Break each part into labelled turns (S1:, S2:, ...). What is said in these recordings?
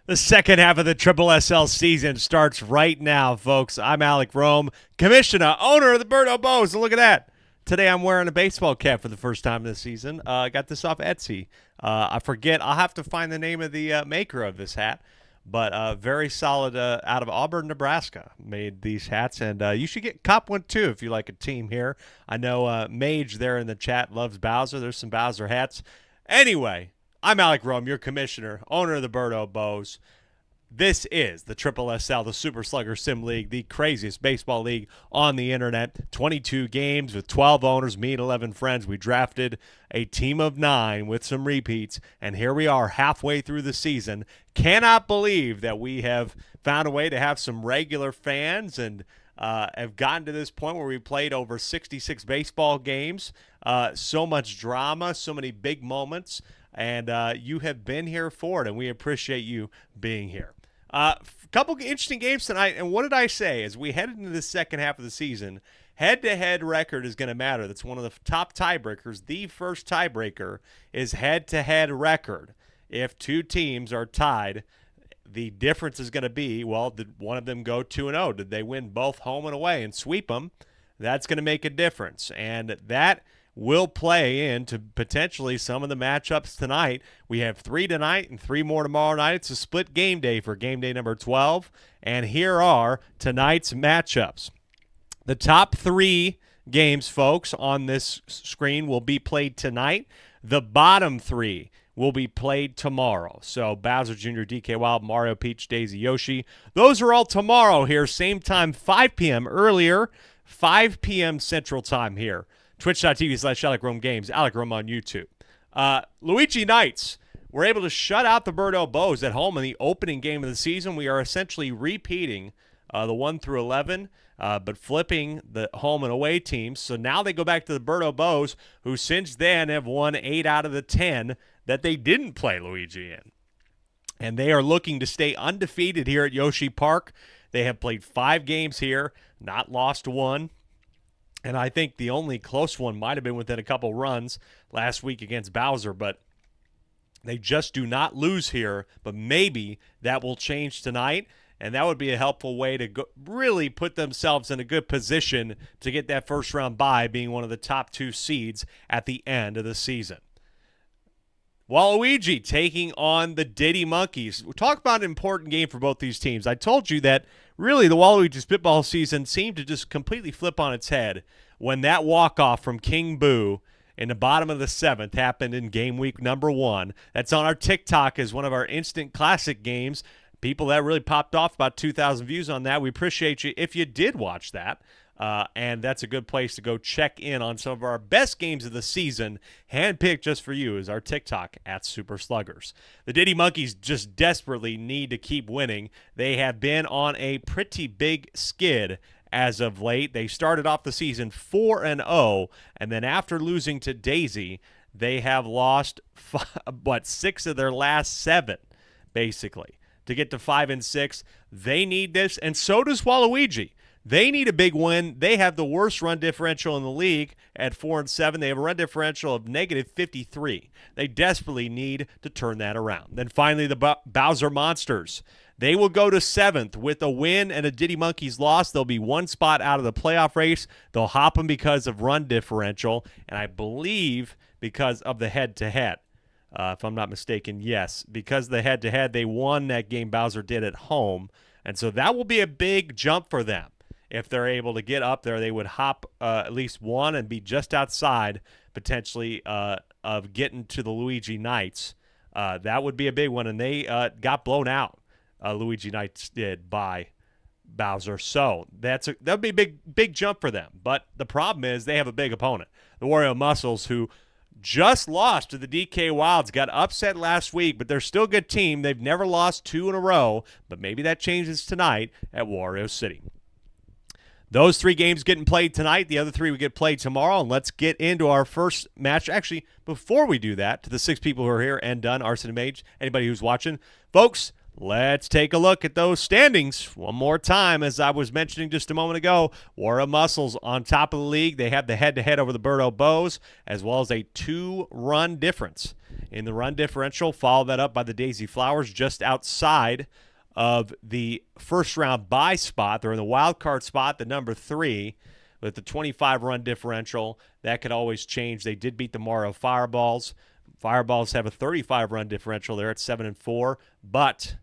S1: The second half of the Triple SL season starts right now, folks. I'm Alec Rome, commissioner, owner of the Birdo Bows. And look at that. Today I'm wearing a baseball cap for the first time this season. I got this off Etsy. I forget. I'll have to find the name of the maker of this hat. But very solid out of Auburn, Nebraska, made these hats. And you should cop one, too, if you like a team here. I know Mage there in the chat loves Bowser. There's some Bowser hats. Anyway, I'm Alec Rome, your commissioner, owner of the Birdo Bows. This is the Triple SL, the Super Sluggers Sim League, the craziest baseball league on the internet. 22 games with 12 owners, me and 11 friends. We drafted a team of 9 with some repeats, and here we are halfway through the season. Cannot believe that we have found a way to have some regular fans and have gotten to this point where we played over 66 baseball games. So much drama, so many big moments. And you have been here for it, and we appreciate you being here. A couple interesting games tonight, and what did I say? As we head into the second half of the season, head-to-head record is going to matter. That's one of the top tiebreakers. The first tiebreaker is head-to-head record. If two teams are tied, the difference is going to be, well, did one of them go 2-0? Did they win both home and away and sweep them? That's going to make a difference, and that will play into potentially some of the matchups tonight. We have 3 tonight and 3 more tomorrow night. It's a split game day for game day number 12. And here are tonight's matchups. The top 3 games, folks, on this screen will be played tonight. The bottom 3 will be played tomorrow. So Bowser Jr., DK Wild, Mario, Peach, Daisy, Yoshi. Those are all tomorrow here. Same time, 5 p.m. earlier, 5 p.m. Central Time here. Twitch.tv/Alec Rome Games, Alec Rome on YouTube. Luigi Knights were able to shut out the Birdo Bows at home in the opening game of the season. We are essentially repeating the 1 through 11, but flipping the home and away teams. So now they go back to the Birdo Bows, who since then have won 8 out of the 10 that they didn't play Luigi in. And they are looking to stay undefeated here at Yoshi Park. They have played 5 games here, not lost 1. And I think the only close one might have been within a couple runs last week against Bowser, but they just do not lose here. But maybe that will change tonight, and that would be a helpful way to really put themselves in a good position to get that first-round bye, being one of the top 2 seeds at the end of the season. Waluigi taking on the Diddy Monkeys. We talk about an important game for both these teams. I told you that really the Waluigi Spitball season seemed to just completely flip on its head when that walk-off from King Boo in the bottom of the 7th happened in game week number 1. That's on our TikTok as one of our instant classic games. People that really popped off, about 2,000 views on that. We appreciate you if you did watch that. And that's a good place to go check in on some of our best games of the season, handpicked just for you, is our TikTok at Super Sluggers. The Diddy Monkeys just desperately need to keep winning. They have been on a pretty big skid as of late. They started off the season 4-0, and then after losing to Daisy, they have lost 6 of their last 7, basically. To get to 5-6, they need this, and so does Waluigi. They need a big win. They have the worst run differential in the league at 4-7. They have a run differential of -53. They desperately need to turn that around. Then finally, the Bowser Monsters. They will go to 7th with a win and a Diddy Monkeys loss. They'll be 1 spot out of the playoff race. They'll hop them because of run differential, and I believe because of the head-to-head. If I'm not mistaken, yes. Because of the head-to-head, they won that game Bowser did at home, and so that will be a big jump for them. If they're able to get up there, they would hop at least 1 and be just outside, potentially, of getting to the Luigi Knights. That would be a big one, and they got blown out. Luigi Knights did by Bowser. So that would be a big jump for them. But the problem is they have a big opponent, the Wario Muscles, who just lost to the DK Wilds, got upset last week, but they're still a good team. They've never lost 2 in a row, but maybe that changes tonight at Wario City. Those 3 games getting played tonight. The other 3 will get played tomorrow. And let's get into our first match. Actually, before we do that, to the 6 people who are here and done, Arson and Mage, anybody who's watching, folks, let's take a look at those standings one more time. As I was mentioning just a moment ago, Wario Muscles on top of the league. They have the head-to-head over the Birdo Bows, as well as a 2-run difference. in the run differential. Follow that up by the Daisy Flowers just outside of the first-round bye spot. They're in the wild card spot, the number 3, with the 25 run differential. That could always change. They did beat the Morrow Fireballs. Fireballs have a 35 run differential. They're at 7-4, but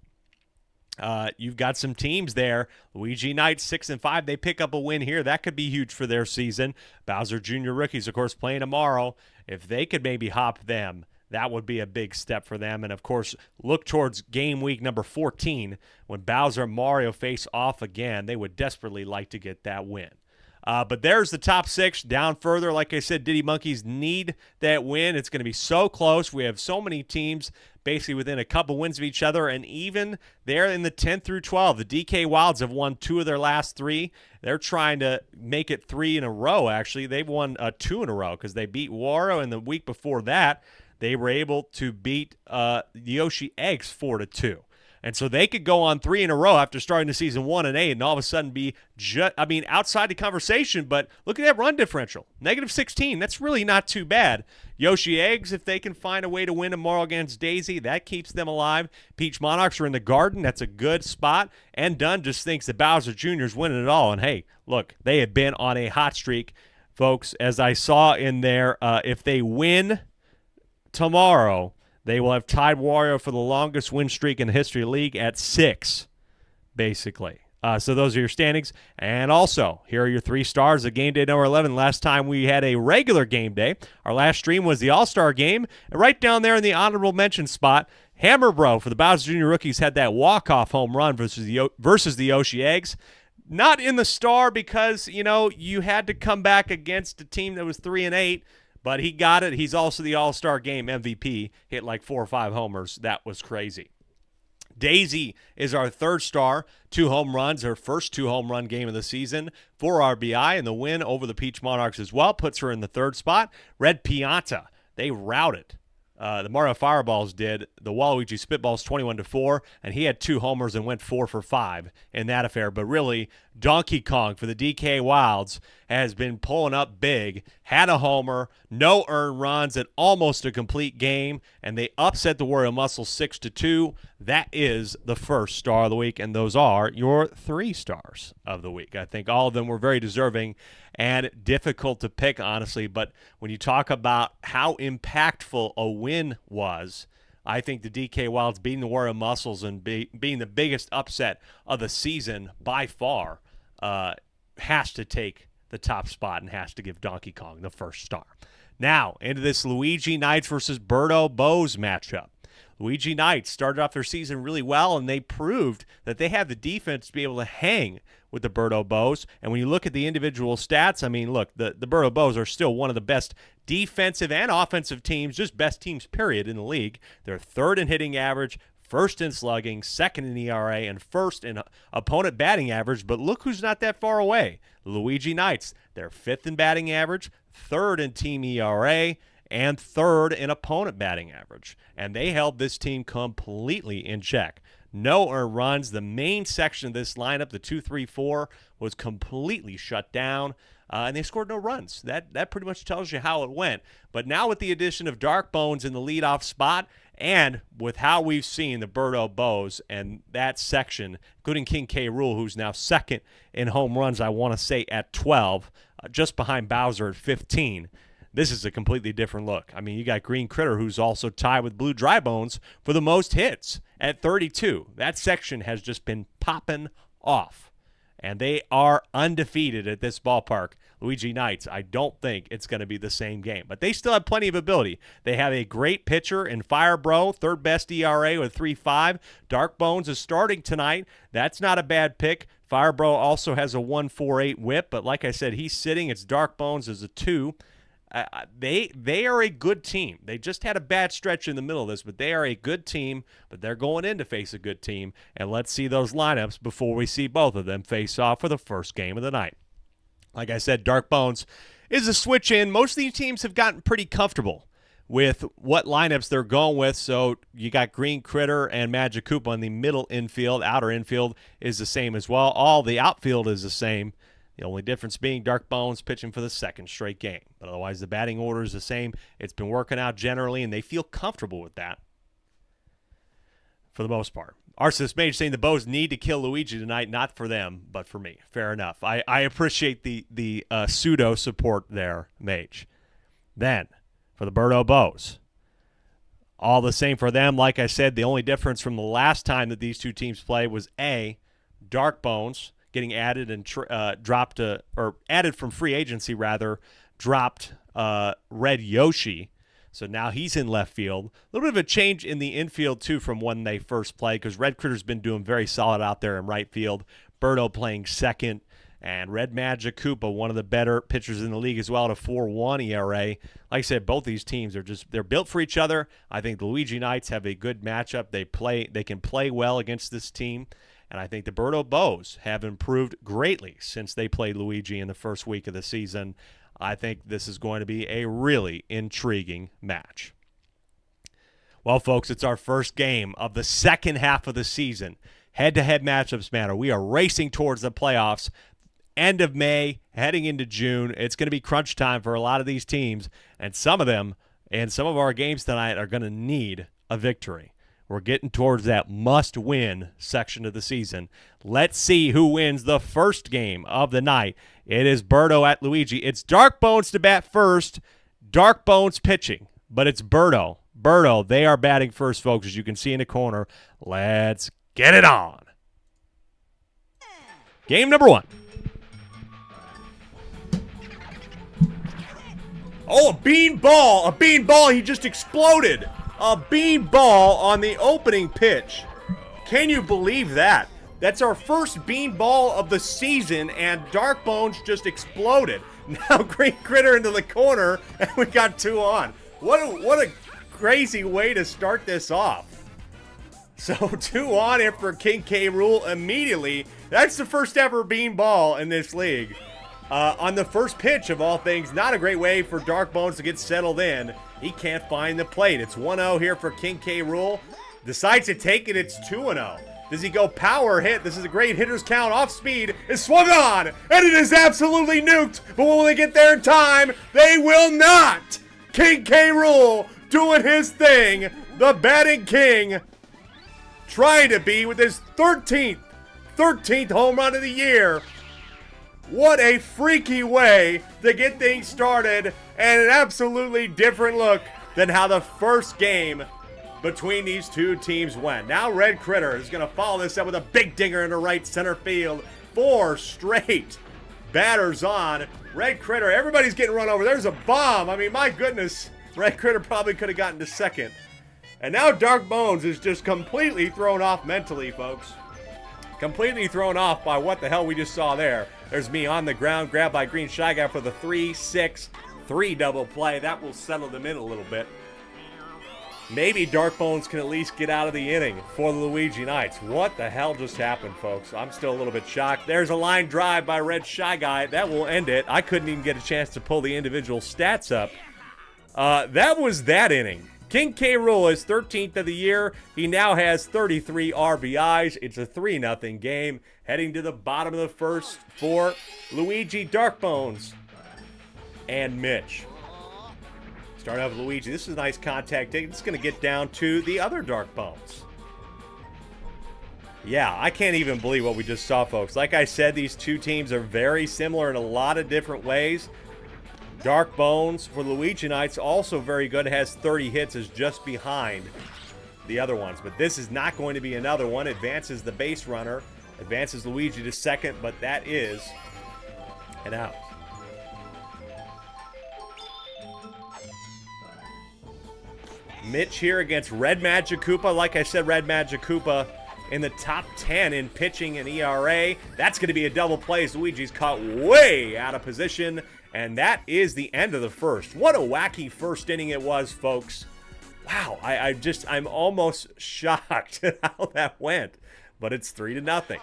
S1: you've got some teams there. Luigi Knights 6-5. They pick up a win here. That could be huge for their season. Bowser Jr. Rookies, of course, playing tomorrow. If they could maybe hop them, that would be a big step for them. And, of course, look towards game week number 14 when Bowser and Mario face off again. They would desperately like to get that win. But there's the top 6. Down further, like I said, Diddy Monkeys need that win. It's going to be so close. We have so many teams basically within a couple wins of each other, and even there in the 10 through 12, the DK Wilds have won 2 of their last 3. They're trying to make it 3 in a row, actually. They've won 2 in a row because they beat Waro, and the week before that, they were able to beat the Yoshi Eggs 4-2. And so they could go on 3 in a row after starting the season 1-8 and all of a sudden be outside the conversation. But look at that run differential, -16. That's really not too bad. Yoshi Eggs, if they can find a way to win tomorrow against Daisy, that keeps them alive. Peach Monarchs are in the Garden. That's a good spot. And Dunn just thinks that Bowser Jr. is winning it all. And, hey, look, they have been on a hot streak, folks. As I saw in there, if they win tomorrow, they will have tied Wario for the longest win streak in the history of the league at 6, basically. So those are your standings. And also, here are your 3 stars of game day number 11. Last time we had a regular game day, our last stream was the All-Star game. And right down there in the honorable mention spot, Hammer Bro for the Bowser Jr. Rookies had that walk-off home run versus the Yoshi Eggs. Not in the star because, you had to come back against a team that was 3-8. But he got it. He's also the All-Star Game MVP. Hit like 4 or 5 homers. That was crazy. Daisy is our 3rd star. 2 home runs. Her first 2 home run game of the season. 4 RBI. And the win over the Peach Monarchs as well puts her in the 3rd spot. Red Pianta. They routed. The Mario Fireballs did. The Waluigi Spitballs 21-4, and he had 2 homers and went 4 for 5 in that affair. But really, Donkey Kong for the DK Wilds has been pulling up big. Had a homer, no earned runs, and almost a complete game, and they upset the Wario Muscles 6-2. That is the 1st star of the week, and those are your 3 stars of the week. I think all of them were very deserving and difficult to pick, honestly. But when you talk about how impactful a win was, I think the DK Wilds beating the Wario Muscles and being the biggest upset of the season by far has to take the top spot and has to give Donkey Kong the 1st star. Now, into this Luigi Knights versus Birdo Bows matchup. Luigi Knights started off their season really well, and they proved that they have the defense to be able to hang with the Birdo Bows. And when you look at the individual stats, look, the Birdo Bows are still one of the best defensive and offensive teams, just best teams, period, in the league. They're 3rd in hitting average, 1st in slugging, 2nd in ERA, and 1st in opponent batting average. But look who's not that far away. Luigi Knights. They're 5th in batting average, 3rd in team ERA, and 3rd in opponent batting average. And they held this team completely in check. No earned runs. The main section of this lineup, the 2-3-4, was completely shut down, and they scored no runs. That pretty much tells you how it went. But now with the addition of Dark Bones in the leadoff spot, and with how we've seen the Birdo Bows and that section, including King K. Rool, who's now 2nd in home runs, I want to say, at 12, just behind Bowser at 15, this is a completely different look. You got Green Critter, who's also tied with Blue Dry Bones for the most hits at 32. That section has just been popping off, and they are undefeated at this ballpark. Luigi Knights, I don't think it's going to be the same game, but they still have plenty of ability. They have a great pitcher in Fire Bro, 3rd best ERA with 3.5. Dark Bones is starting tonight. That's not a bad pick. Fire Bro also has a 1.48 whip, but like I said, he's sitting. It's Dark Bones as a 2. They are a good team. They just had a bad stretch in the middle of this, but they are a good team, but they're going in to face a good team. And let's see those lineups before we see both of them face off for the 1st game of the night. Like I said, Dark Bones is a switch in. Most of these teams have gotten pretty comfortable with what lineups they're going with. So you got Green Critter and Magic Koopa on the middle infield. Outer infield is the same as well. All the outfield is the same. The only difference being Dark Bones pitching for the second straight game. But otherwise, the batting order is the same. It's been working out generally, and they feel comfortable with that for the most part. Arceus Mage saying the Bows need to kill Luigi tonight, not for them, but for me. Fair enough. I appreciate the pseudo support there, Mage. Then, for the Birdo Bows, all the same for them. Like I said, the only difference from the last time that these two teams played was Dark Bones getting added and dropped, or added from free agency rather, dropped Red Yoshi. So now he's in left field. A little bit of a change in the infield, too, from when they first played, because Red Critter's been doing very solid out there in right field. Birdo playing second, and Red Magic Koopa, one of the better pitchers in the league as well, at a 4.1 ERA. Like I said, both these teams they're built for each other. I think the Luigi Knights have a good matchup. They can play well against this team. And I think the Birdo Bows have improved greatly since they played Luigi in the first week of the season. I think this is going to be a really intriguing match. Well, folks, it's our first game of the second half of the season. Head-to-head matchups matter. We are racing towards the playoffs. End of May, heading into June. It's going to be crunch time for a lot of these teams, and some of them and some of our games tonight are going to need a victory. We're getting towards that must-win section of the season. Let's see who wins the first game of the night. It is Birdo at Luigi. It's Dark Bones to bat first. Dark Bones pitching, but it's Birdo. Birdo, they are batting first, folks, as you can see in the corner. Let's get it on. Game number one. Oh, a bean ball. A bean ball. He just exploded. A bean ball on the opening pitch. Can you believe that? That's our first bean ball of the season, and Dark Bones just exploded. Now Green Critter into the corner, and we got 2 on. What a crazy way to start this off. So 2 on after King K. Rool immediately. That's the first ever bean ball in this league. On the first pitch of all things, not a great way for Dark Bones to get settled in. He can't find the plate. It's 1-0 here for King K. Rool. Decides to take it. It's 2-0. Does he go power hit? This is a great hitter's count. Off speed. It's swung on. And it is absolutely nuked. But will they get there in time? They will not. King K. Rool doing his thing. The batting king. Trying to be with his 13th home run of the year. What a freaky way to get things started, and an absolutely different look than how the first game between these two teams went. Now Red Critter is going to follow this up with a big dinger into right center field. 4 straight batters on. Red Critter, everybody's getting run over. There's a bomb. I mean, my goodness, Red Critter probably could have gotten to second. And now Dark Bones is just completely thrown off mentally, folks. Completely thrown off by what the hell we just saw there. There's me on the ground, grabbed by Green Shy Guy for the 3-6-3 double play. That will settle them in a little bit. Maybe Dark Bones can at least get out of the inning for the Luigi Knights. What the hell just happened, folks? I'm still a little bit shocked. There's a line drive by Red Shy Guy. That will end it. I couldn't even get a chance to pull the individual stats up. That was that inning. King K. Rool is 13th of the year. He now has 33 RBIs. It's a 3-0 game. Heading to the bottom of the first for Luigi, Dark Bones, and Mitch. Start out with Luigi. This is a nice contact take. It's going to get down to the other Dark Bones. Yeah, I can't even believe what we just saw, folks. Like I said, these two teams are very similar in a lot of different ways. Dark Bones for Luigi Knights, also very good, has 30 hits, is just behind the other ones. But this is not going to be another one. Advances the base runner, advances Luigi to second, but that is an out. Mitch here against Red Magic Koopa. Like I said, Red Magic Koopa in the top 10 in pitching and ERA. That's going to be a double play as Luigi's caught way out of position. And that is the end of the first. What a wacky first inning it was, folks. Wow, I'm almost shocked at how that went. But it's 3-0.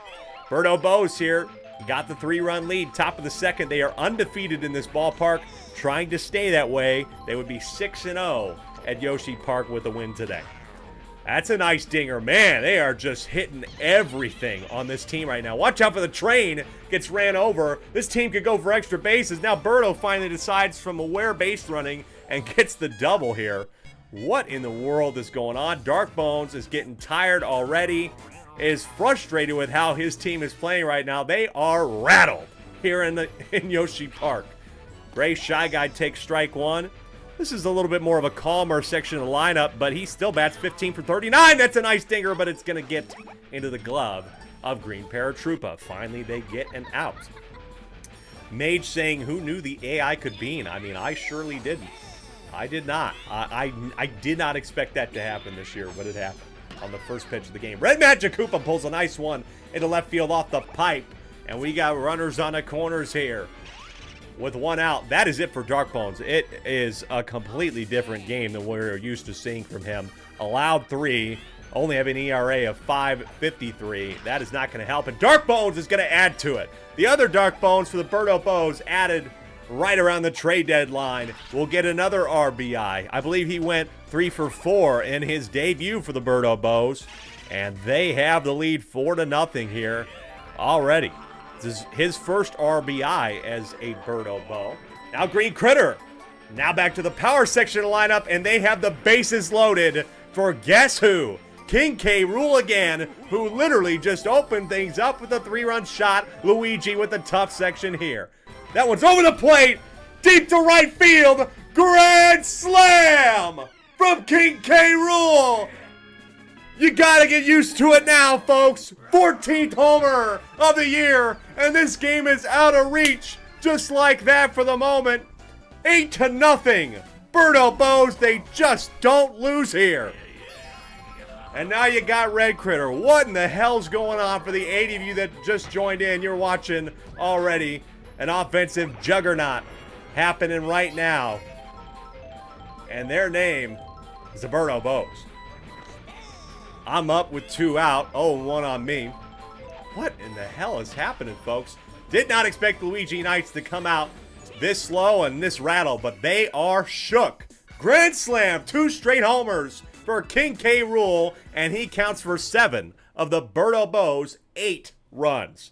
S1: Birdo Bows here got the 3-run lead. Top of the second. They are undefeated in this ballpark, trying to stay that way. They would be 6-0 at Yoshi Park with a win today. That's a nice dinger. Man, they are just hitting everything on this team right now. Watch out for the train. Gets ran over. This team could go for extra bases. Now Berto finally decides from aware base running and gets the double here. What in the world is going on? Dark Bones is getting tired already. Is frustrated with how his team is playing right now. They are rattled here in Yoshi Park. Gray Shy Guy takes strike one. This is a little bit more of a calmer section of the lineup, but he still bats 15 for 39. That's a nice dinger, but it's going to get into the glove of Green Paratroopa. Finally, they get an out. Mage saying, who knew the AI could bean? I mean, I surely didn't. I did not. I did not expect that to happen this year, but it happened on the first pitch of the game. Red Magic Koopa pulls a nice one into left field off the pipe, and we got runners on the corners here. With one out, that is it for Dark Bones. It is a completely different game than we're used to seeing from him. Allowed 3, only have an ERA of 5.53. That is not going to help, and Dark Bones is going to add to it. The other Dark Bones for the Birdo Bows added right around the trade deadline will get another RBI. I believe he went 3 for 4 in his debut for the Birdo Bows, and they have the lead 4-0 here already. This is his first RBI as a Birdo Bow. Now Green Critter. Now back to the power section of the lineup, and they have the bases loaded for guess who? King K. Rool again, who literally just opened things up with a 3-run shot. Luigi with the tough section here. That one's over the plate, deep to right field. Grand slam from King K. Rool. You gotta get used to it now, folks. 14th homer of the year, and this game is out of reach. Just like that for the moment. 8-0. Birdo Bows, they just don't lose here. And now you got Red Critter. What in the hell's going on for the 80 of you that just joined in? You're watching already an offensive juggernaut happening right now. And their name is the Birdo Bows. I'm up with 2 out. 0-1 on me. What in the hell is happening, folks? Did not expect Luigi Knights to come out this slow and this rattle, but they are shook. Grand slam, 2 straight homers for King K. Rool, and he counts for 7 of the Birdo Bows' 8 runs.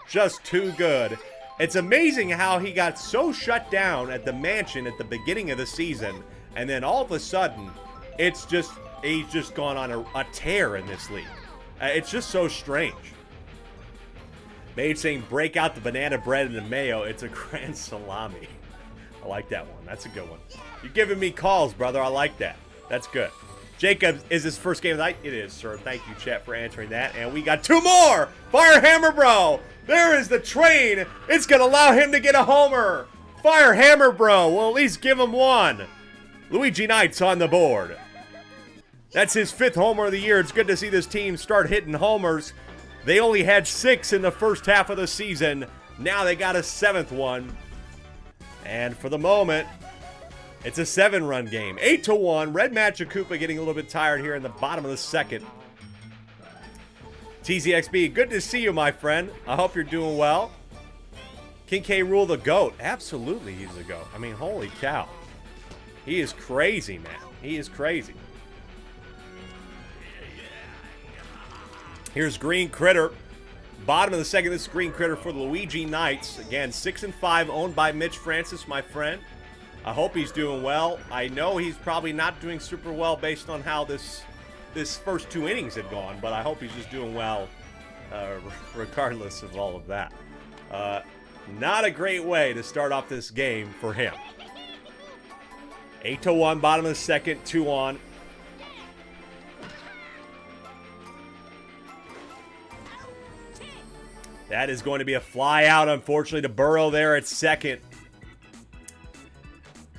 S1: Just too good. It's amazing how he got so shut down at the mansion at the beginning of the season, and then all of a sudden, he's just gone on a tear in this league. It's just so strange. Mage saying, break out the banana bread and the mayo. It's a grand salami. I like that one. That's a good one. You're giving me calls, brother. I like that. That's good. Jacob, is his first game of the night? It is, sir. Thank you, chat, for answering that. And we got 2 more. Fire Hammer Bro. There is the train. It's going to allow him to get a homer. Fire Hammer Bro. We'll at least give him 1. Luigi Knights on the board. That's his 5th homer of the year. It's good to see this team start hitting homers. They only had 6 in the first half of the season. Now they got a 7th one. And for the moment, it's a 7-run game. 8-1. Red Magic Koopa getting a little bit tired here in the bottom of the second. TZXB, good to see you, my friend. I hope you're doing well. King K. Rool the GOAT. Absolutely, he's the GOAT. I mean, holy cow. He is crazy, man. He is crazy. Here's Green Critter. Bottom of the second, this is Green Critter for the Luigi Knights. Again, 6-5, owned by Mitch Francis, my friend. I hope he's doing well. I know he's probably not doing super well based on how this first 2 innings had gone, but I hope he's just doing well regardless of all of that. Not a great way to start off this game for him. 8-1, bottom of the second, 2 on. That is going to be a fly out, unfortunately, to Burrow there at second.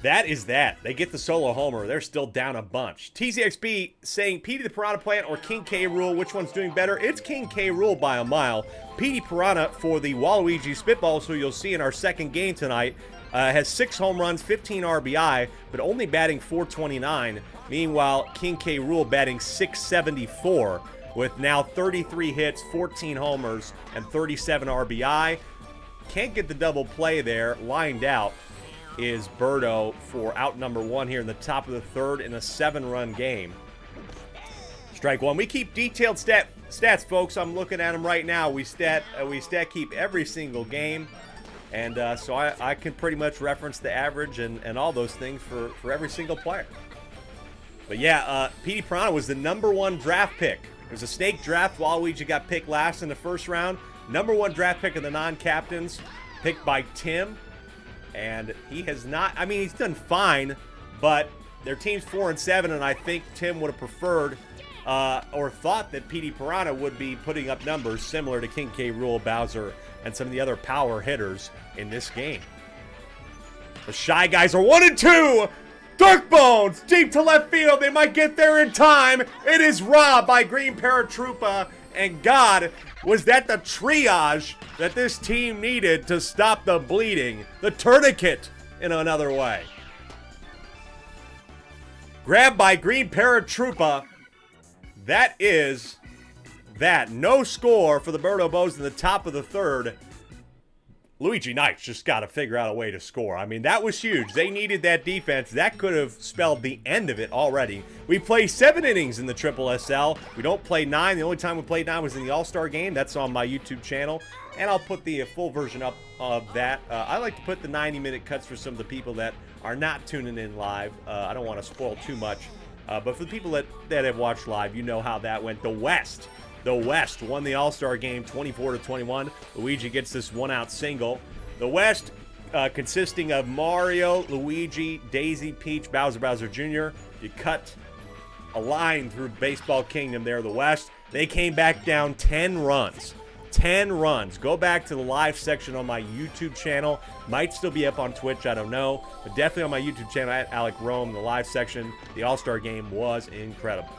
S1: That is that. They get the solo homer. They're still down a bunch. TZXB saying Petey the Piranha Plant or King K. Rool. Which one's doing better? It's King K. Rool by a mile. Petey Piranha for the Waluigi Spitballs, who you'll see in our second game tonight, has 6 home runs, 15 RBI, but only batting .429. Meanwhile, King K. Rool batting .674 with now 33 hits, 14 homers, and 37 RBI. Can't get the double play there. Lined out is Birdo for out number 1 here in the top of the third in a 7-run game. Strike one. We keep detailed stats, folks. I'm looking at them right now. We stat keep every single game. And so I can pretty much reference the average and all those things for every single player. But yeah, Petey Piranha was the #1 draft pick. It was a snake draft. Waluigi got picked last in the first round. #1 draft pick of the non-captains, picked by Tim. And he has not, I mean, he's done fine, but their team's 4-7, and I think Tim would have preferred or thought that Petey Piranha would be putting up numbers similar to King K. Rool, Bowser, and some of the other power hitters in this game. The Shy Guys are 1-2. Dark Bones deep to left field. They might get there in time. It is robbed by Green Paratroopa. And God, was that the triage that this team needed to stop the bleeding? The tourniquet in another way. Grabbed by Green Paratroopa. That is that. No score for the Birdo Bows in the top of the third. Luigi Knights just got to figure out a way to score. I mean, that was huge. They needed that defense. That could have spelled the end of it already. We play 7 innings in the SSSL. We don't play 9. The only time we played 9 was in the All-Star game. That's on my YouTube channel. And I'll put the full version up of that. I like to put the 90-minute cuts for some of the people that are not tuning in live. I don't want to spoil too much. But for the people that have watched live, you know how that went. The West won the All-Star game 24-21. Luigi gets this one-out single. The West, consisting of Mario, Luigi, Daisy, Peach, Bowser Jr. You cut a line through Baseball Kingdom there, the West. They came back down 10 runs. 10 runs. Go back to the live section on my YouTube channel. Might still be up on Twitch, I don't know. But definitely on my YouTube channel at Alec Rome, the live section. The All-Star game was incredible.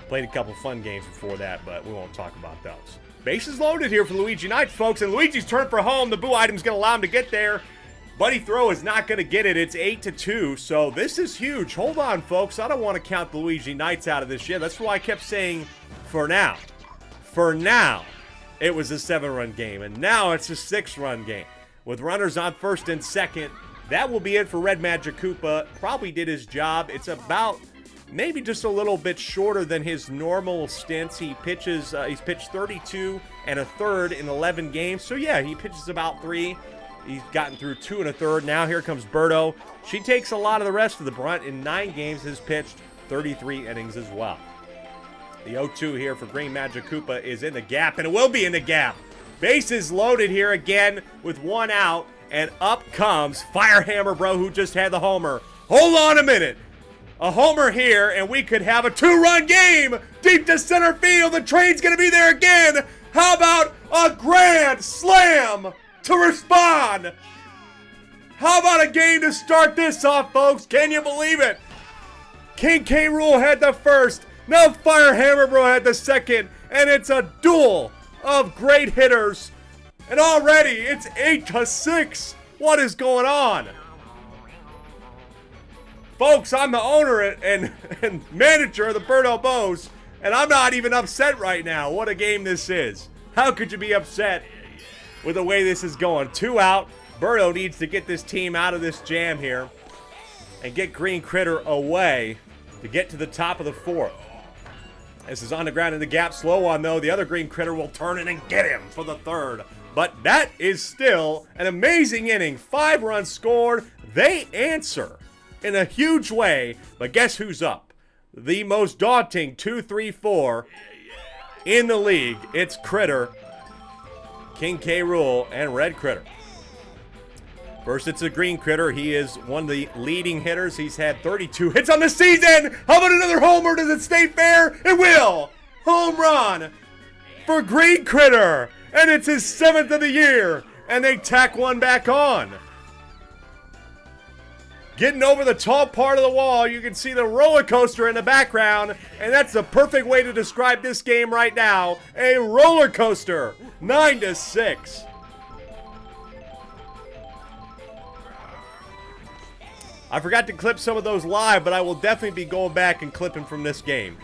S1: Played a couple fun games before that, but we won't talk about those. Bases loaded here for Luigi Knights, folks, and Luigi's turn for home. The boo item's going to allow him to get there. Buddy Throw is not going to get it. It's 8-2, so this is huge. Hold on, folks. I don't want to count the Luigi Knights out of this yet. That's why I kept saying for now. For now, it was a 7-run game, and now it's a 6-run game. With runners on first and second, that will be it for Red Magic Koopa. Probably did his job. It's about maybe just a little bit shorter than his normal stints. He pitches, he's pitched 32 1/3 in 11 games. So yeah, he pitches about 3. He's gotten through 2 1/3. Now here comes Birdo. She takes a lot of the rest of the brunt. In 9 games, has pitched 33 innings as well. The 0-2 here for Green Magic Koopa is in the gap, and it will be in the gap. Bases loaded here again with 1 out, and up comes Firehammer Bro, who just had the homer. Hold on a minute. A homer here, and we could have a 2-run game. Deep to center field. The train's going to be there again. How about a grand slam to respond? How about a game to start this off, folks? Can you believe it? King K. Rool had the first. Now Firehammer Bro had the second. And it's a duel of great hitters. And already it's 8-6. What is going on? Folks, I'm the owner and manager of the Birdo Bows, and I'm not even upset right now. What a game this is. How could you be upset with the way this is going? 2 out. Birdo needs to get this team out of this jam here and get Green Critter away to get to the top of the 4th. This is on the ground in the gap. Slow on, though. The other Green Critter will turn in and get him for the 3rd. But that is still an amazing inning. 5 runs scored. They answer in a huge way, but guess who's up? The most daunting 2-3-4 in the league. It's Critter, King K. Rool, and Red Critter. First, it's a Green Critter. He is one of the leading hitters. He's had 32 hits on the season. How about another homer? Does it stay fair? It will. Home run for Green Critter, and it's his 7th of the year, and they tack one back on. Getting over the tall part of the wall, you can see the roller coaster in the background, and that's the perfect way to describe this game right now. A roller coaster, 9-6. I forgot to clip some of those live, but I will definitely be going back and clipping from this game.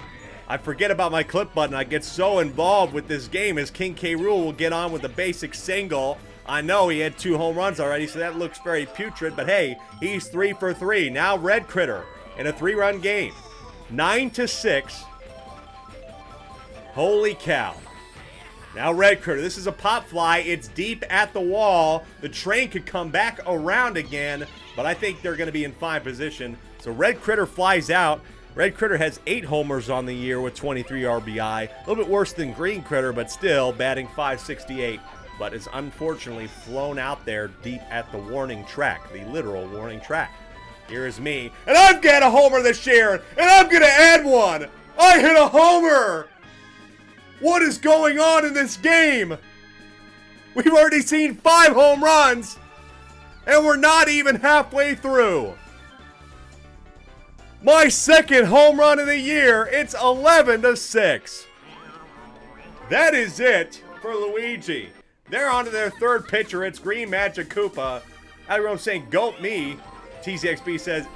S1: I forget about my clip button. I get so involved with this game as King K. Rool will get on with the basic single. I know he had 2 home runs already, so that looks very putrid, but hey, he's 3 for 3. Now Red Critter in a 3-run game. 9-6. Holy cow. Now Red Critter, this is a pop fly. It's deep at the wall. The train could come back around again, but I think they're going to be in fine position. So Red Critter flies out. Red Critter has 8 homers on the year with 23 RBI. A little bit worse than Green Critter, but still batting .568. But is unfortunately flown out there deep at the warning track, the literal warning track. Here is me, and I've got a homer this year, and I'm going to add one. I hit a homer. What is going on in this game? We've already seen 5 home runs, and we're not even halfway through. My second home run of the year. It's 11-6. That is it for Luigi. They're on to their third pitcher. It's Green Magic Koopa. Everyone's saying, "Goat me." TZXB says,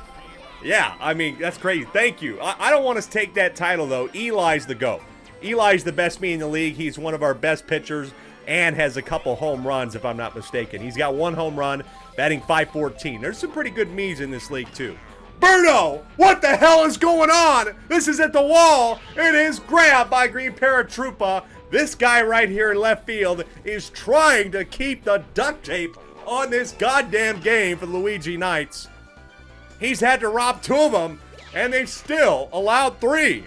S1: yeah, I mean, that's crazy. Thank you. I don't want to take that title, though. Eli's the GOAT. Eli's the best me in the league. He's one of our best pitchers and has a couple home runs, if I'm not mistaken. He's got 1 home run, batting .514. There's some pretty good me's in this league, too. Berto, what the hell is going on? This is at the wall. It is grabbed by Green Paratroopa. This guy right here in left field is trying to keep the duct tape on this goddamn game for the Luigi Knights. He's had to rob 2 of them, and they still allowed 3.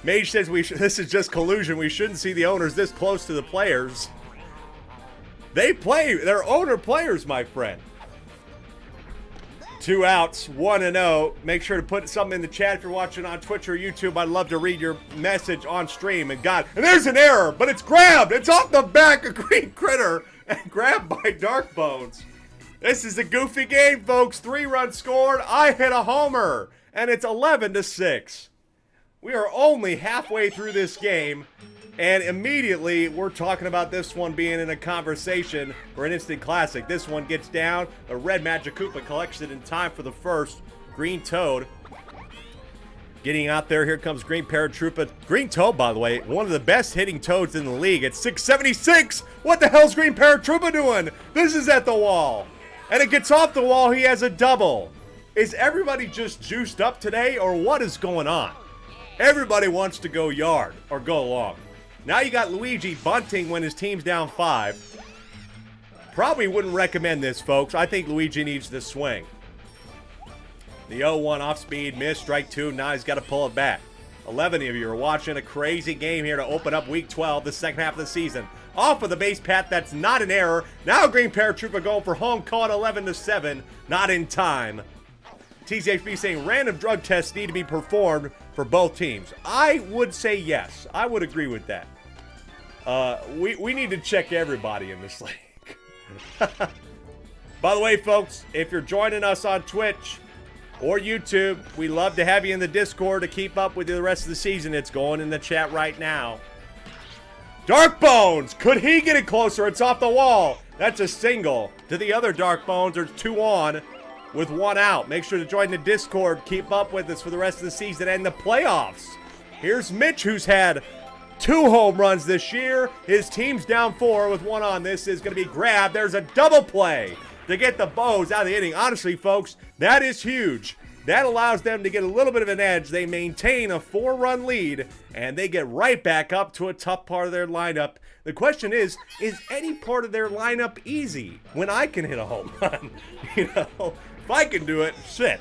S1: Mage says this is just collusion. We shouldn't see the owners this close to the players. They play. They're owner players, my friend. 2 outs, 1-0. Make sure to put something in the chat if you're watching on Twitch or YouTube. I'd love to read your message on stream. And there's an error, but it's grabbed. It's off the back of Green Critter and grabbed by Dark Bones. This is a goofy game, folks. 3 runs scored. I hit a homer, and it's 11-6. We are only halfway through this game, and immediately we're talking about this one being in a conversation for an instant classic. This one gets down. The Red Magic Koopa collects it in time for the first. Green Toad getting out there. Here comes Green Paratroopa. Green Toad, by the way, one of the best hitting Toads in the league at 676. What the hell's Green Paratroopa doing? This is at the wall. And it gets off the wall. He has a double. Is everybody just juiced up today, or what is going on? Everybody wants to go yard or go long. Now you got Luigi bunting when his team's down 5. Probably wouldn't recommend this, folks. I think Luigi needs to swing. The 0-1 off speed, miss, strike 2. Now he's got to pull it back. 11 of you are watching a crazy game here to open up Week 12, the second half of the season. Off of the base path, that's not an error. Now Green Paratroopa going for home, caught 11-7. Not in time. TZHB saying random drug tests need to be performed for both teams. I would say yes. I would agree with that. We need to check everybody in this league. By the way, folks, if you're joining us on Twitch or YouTube, we love to have you in the Discord to keep up with the rest of the season. It's going in the chat right now. Dark Bones, could he get it closer? It's off the wall. That's a single. To the other Dark Bones, there's 2 on with 1 out. Make sure to join the Discord. Keep up with us for the rest of the season and the playoffs. Here's Mitch, who's had 2 home runs this year. His team's down 4 with 1 on. This is going to be grabbed. There's a double play to get the Bows out of the inning. Honestly, folks, that is huge. That allows them to get a little bit of an edge. They maintain a 4-run lead, and they get right back up to a tough part of their lineup. The question is any part of their lineup easy when I can hit a home run? You know, if I can do it, shit.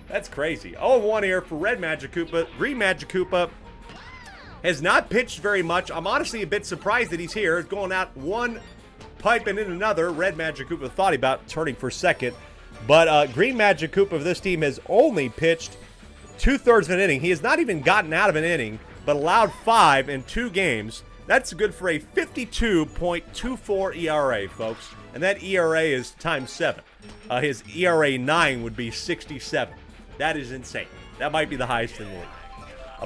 S1: That's crazy. 0-1 here for Red Magic Koopa. Green Magic Koopa has not pitched very much. I'm honestly a bit surprised that he's here. He's going out one pipe and in another. Red Magic Koopa thought about turning for second. But Green Magic Koopa of this team has only pitched 2/3 of an inning. He has not even gotten out of an inning, but allowed 5 in 2 games. That's good for a 52.24 ERA, folks. And that ERA is times 7. His ERA 9 would be 67. That is insane. That might be the highest in the league.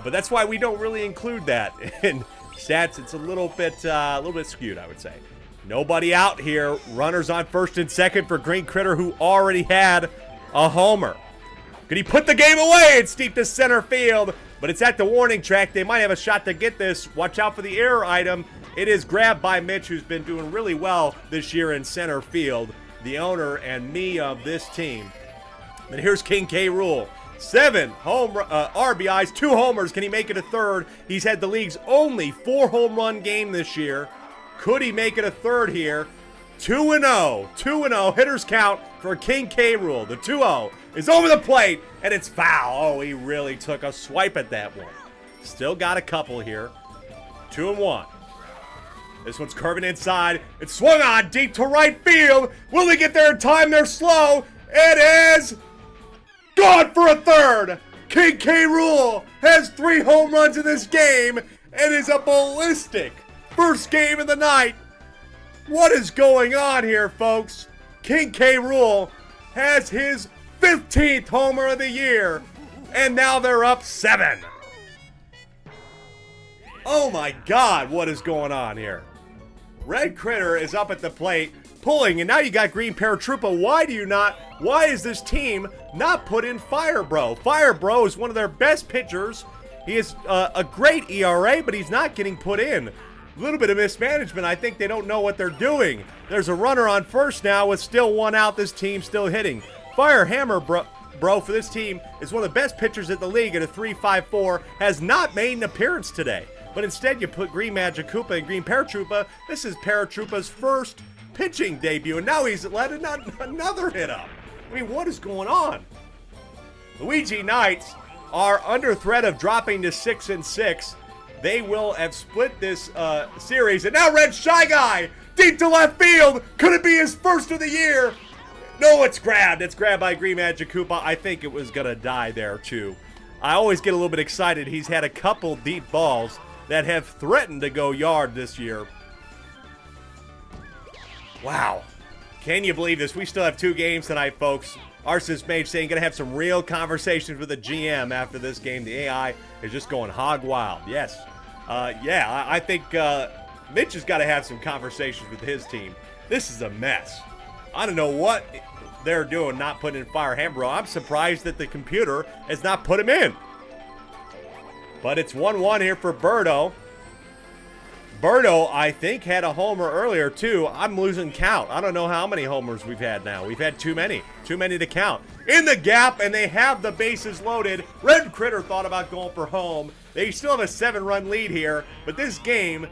S1: But that's why we don't really include that in stats. It's a little bit skewed, I would say. Nobody out here. Runners on first and second for Green Critter, who already had a homer. Could he put the game away? It's deep to center field, but it's at the warning track. They might have a shot to get this. Watch out for the error item. It is grabbed by Mitch, who's been doing really well this year in center field, the owner and me of this team. Then here's King K. Rool. 7 RBIs, 2 homers. Can he make it a third? He's had the league's only 4 home run game this year. Could he make it a third here? 2-0. 2-0. Hitters count for King K. Rool. The 2-0 is over the plate, and it's foul. Oh, he really took a swipe at that one. Still got a couple here. 2-1. This one's curving inside. It's swung on deep to right field. Will they get there in time? They're slow. It is gone for a third. King K. Rool has 3 home runs in this game and is a ballistic first game of the night. What is going on here, folks? King K. Rool has his 15th homer of the year, and now they're up 7. Oh my God, what is going on here? Red Critter is up at the plate, pulling, and now you got Green Paratroopa. Why is this team not put in Fire Bro? Fire Bro is one of their best pitchers. He has a great ERA, but he's not getting put in. A little bit of mismanagement. I think they don't know what they're doing. There's a runner on first now with still 1 out. This team still hitting. Fire Hammer Bro for this team is one of the best pitchers in the league at a 3.54. Has not made an appearance today. But instead you put Green Magic Koopa and Green Paratroopa. This is Paratroopa's first pitching debut, and now he's let another hit up. I mean, what is going on? Luigi Knights are under threat of dropping to 6-6. They will have split this series, and now Red Shy Guy deep to left field. Could it be his first of the year? No, it's grabbed. It's grabbed by Green Magic Koopa. I think it was gonna die there too. I always get a little bit excited. He's had a couple deep balls that have threatened to go yard this year. Wow. Can you believe this? We still have 2 games tonight, folks. Arceus Mage saying going to have some real conversations with the GM after this game. The AI is just going hog wild. Yes. I think Mitch has got to have some conversations with his team. This is a mess. I don't know what they're doing not putting in Fire Hambro. I'm surprised that the computer has not put him in. But it's 1-1 here for Birdo. Birdo, I think, had a homer earlier, too. I'm losing count. I don't know how many homers we've had now. We've had too many. Too many to count. In the gap, and they have the bases loaded. Red Critter thought about going for home. They still have a 7-run lead here, but this game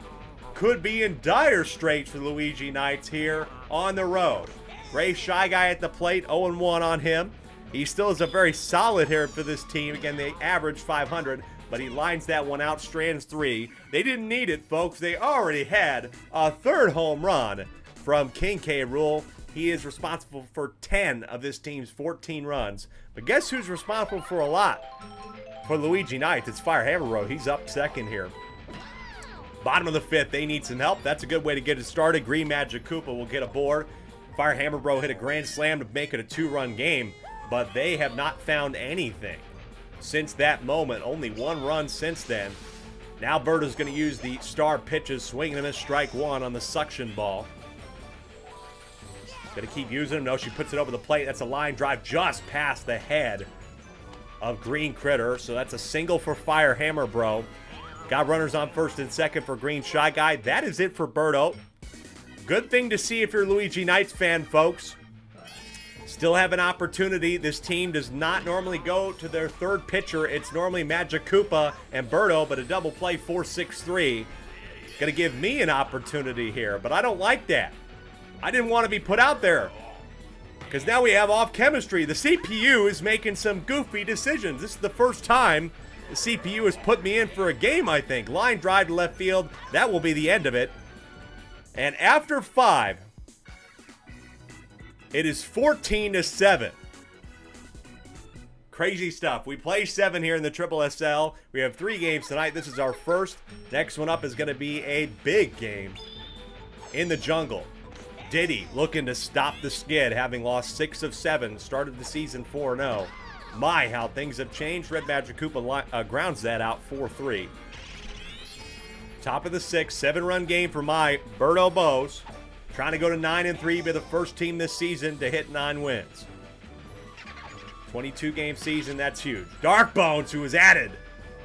S1: could be in dire straits for Luigi Knights here on the road. Gray Shy Guy at the plate, 0-1 on him. He still is a very solid hitter for this team. Again, they average 500. But he lines that one out, strands 3. They didn't need it, folks. They already had a 3rd home run from King K. Rool. He is responsible for 10 of this team's 14 runs. But guess who's responsible for a lot? For Luigi Knights, it's Fire Hammer. He's up second here. Bottom of the 5th, they need some help. That's a good way to get it started. Green Magic Koopa will get aboard. Fire Hammer hit a grand slam to make it a 2-run game. But they have not found anything since that moment. Only 1 run since then. Now Birdo's going to use the star pitches, swinging him as strike 1 on the suction ball. Going to keep using him. No, she puts it over the plate. That's a line drive just past the head of Green Critter. So that's a single for Fire Hammer Bro. Got runners on first and second for Green Shy Guy. That is it for Birdo. Good thing to see if you're a Luigi Knights fan, folks. Still have an opportunity. This team does not normally go to their 3rd pitcher. It's normally Magic Koopa and Birdo, but a double play 4-6-3. Going to give me an opportunity here, but I don't like that. I didn't want to be put out there because now we have off chemistry. The CPU is making some goofy decisions. This is the first time the CPU has put me in for a game, I think. Line drive to left field. That will be the end of it. And after 5, it is 14-7. Crazy stuff. We play 7 here in the SSSL. We have 3 games tonight. This is our first. Next one up is going to be a big game in the jungle. Diddy looking to stop the skid, having lost 6 of 7. Started the season 4-0. My, how things have changed. Red Magic Koopa grounds that out 4-3. Top of the 6th, 7-run game for my Birdo Bows. Trying to go to 9-3, be the first team this season to hit 9 wins. 22-game season, that's huge. Dark Bones, who was added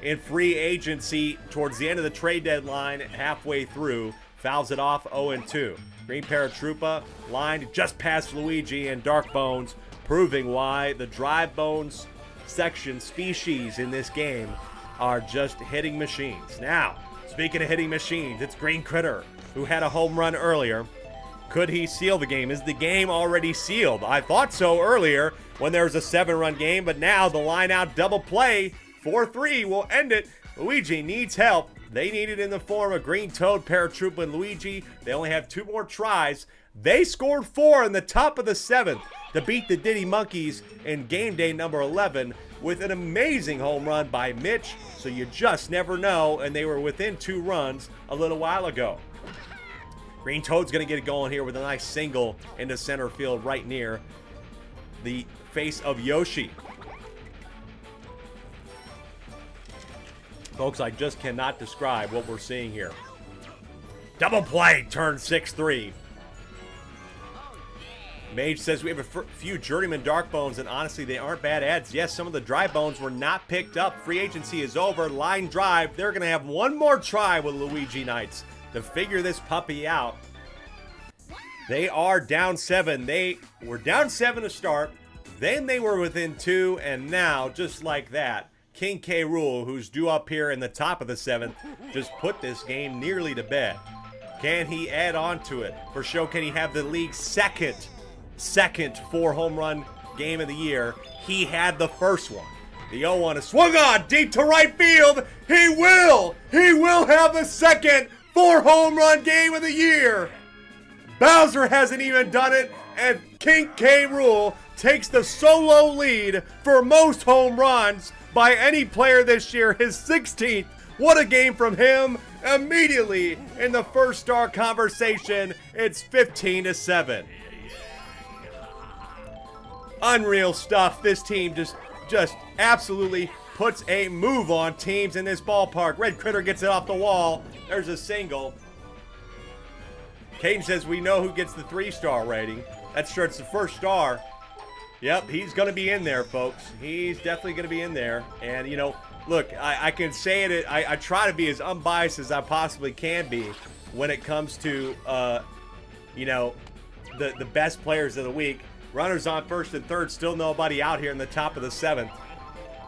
S1: in free agency towards the end of the trade deadline, halfway through, fouls it off 0-2. Green Paratroopa lined just past Luigi, and Dark Bones proving why the dry bones section species in this game are just hitting machines. Now, speaking of hitting machines, it's Green Critter, who had a home run earlier. Could he seal the game? Is the game already sealed? I thought so earlier when there was a 7-run game, but now the line-out double play, 4-3 will end it. Luigi needs help. They need it in the form of Green Toad, Paratroopa, and Luigi. They only have 2 more tries. They scored 4 in the top of the 7th to beat the Diddy Monkeys in game day number 11 with an amazing home run by Mitch. So you just never know, and they were within 2 runs a little while ago. Green Toad's going to get it going here with a nice single into center field right near the face of Yoshi. Folks, I just cannot describe what we're seeing here. Double play, turn 6-3. Mage says we have a few Journeyman Dark Bones, and honestly, they aren't bad ads. Yes, some of the Dry Bones were not picked up. Free agency is over. Line drive. They're going to have one more try with Luigi Knights to figure this puppy out. They are down 7. They were down 7 to start. Then they were within 2, and now, just like that, King K. Rool, who's due up here in the top of the 7th, just put this game nearly to bed. Can he add on to it? For sure, can he have the league's second 4-home run game of the year? He had the first one. The 0-1 is swung on deep to right field. He will have the second 4-home run game of the year. Bowser hasn't even done it, and King K. Rool takes the solo lead for most home runs by any player this year, his 16th. What a game from him. Immediately in the first star conversation, it's 15-7. Unreal stuff. This team just absolutely puts a move on teams in this ballpark. Red Critter gets it off the wall. There's a single. Caden says we know who gets the 3-star rating. That's sure it's the first star. Yep, he's going to be in there, folks. He's definitely going to be in there. And, you know, look, I can say it. I try to be as unbiased as I possibly can be when it comes to, you know, the best players of the week. Runners on first and third, still nobody out here in the top of the 7th.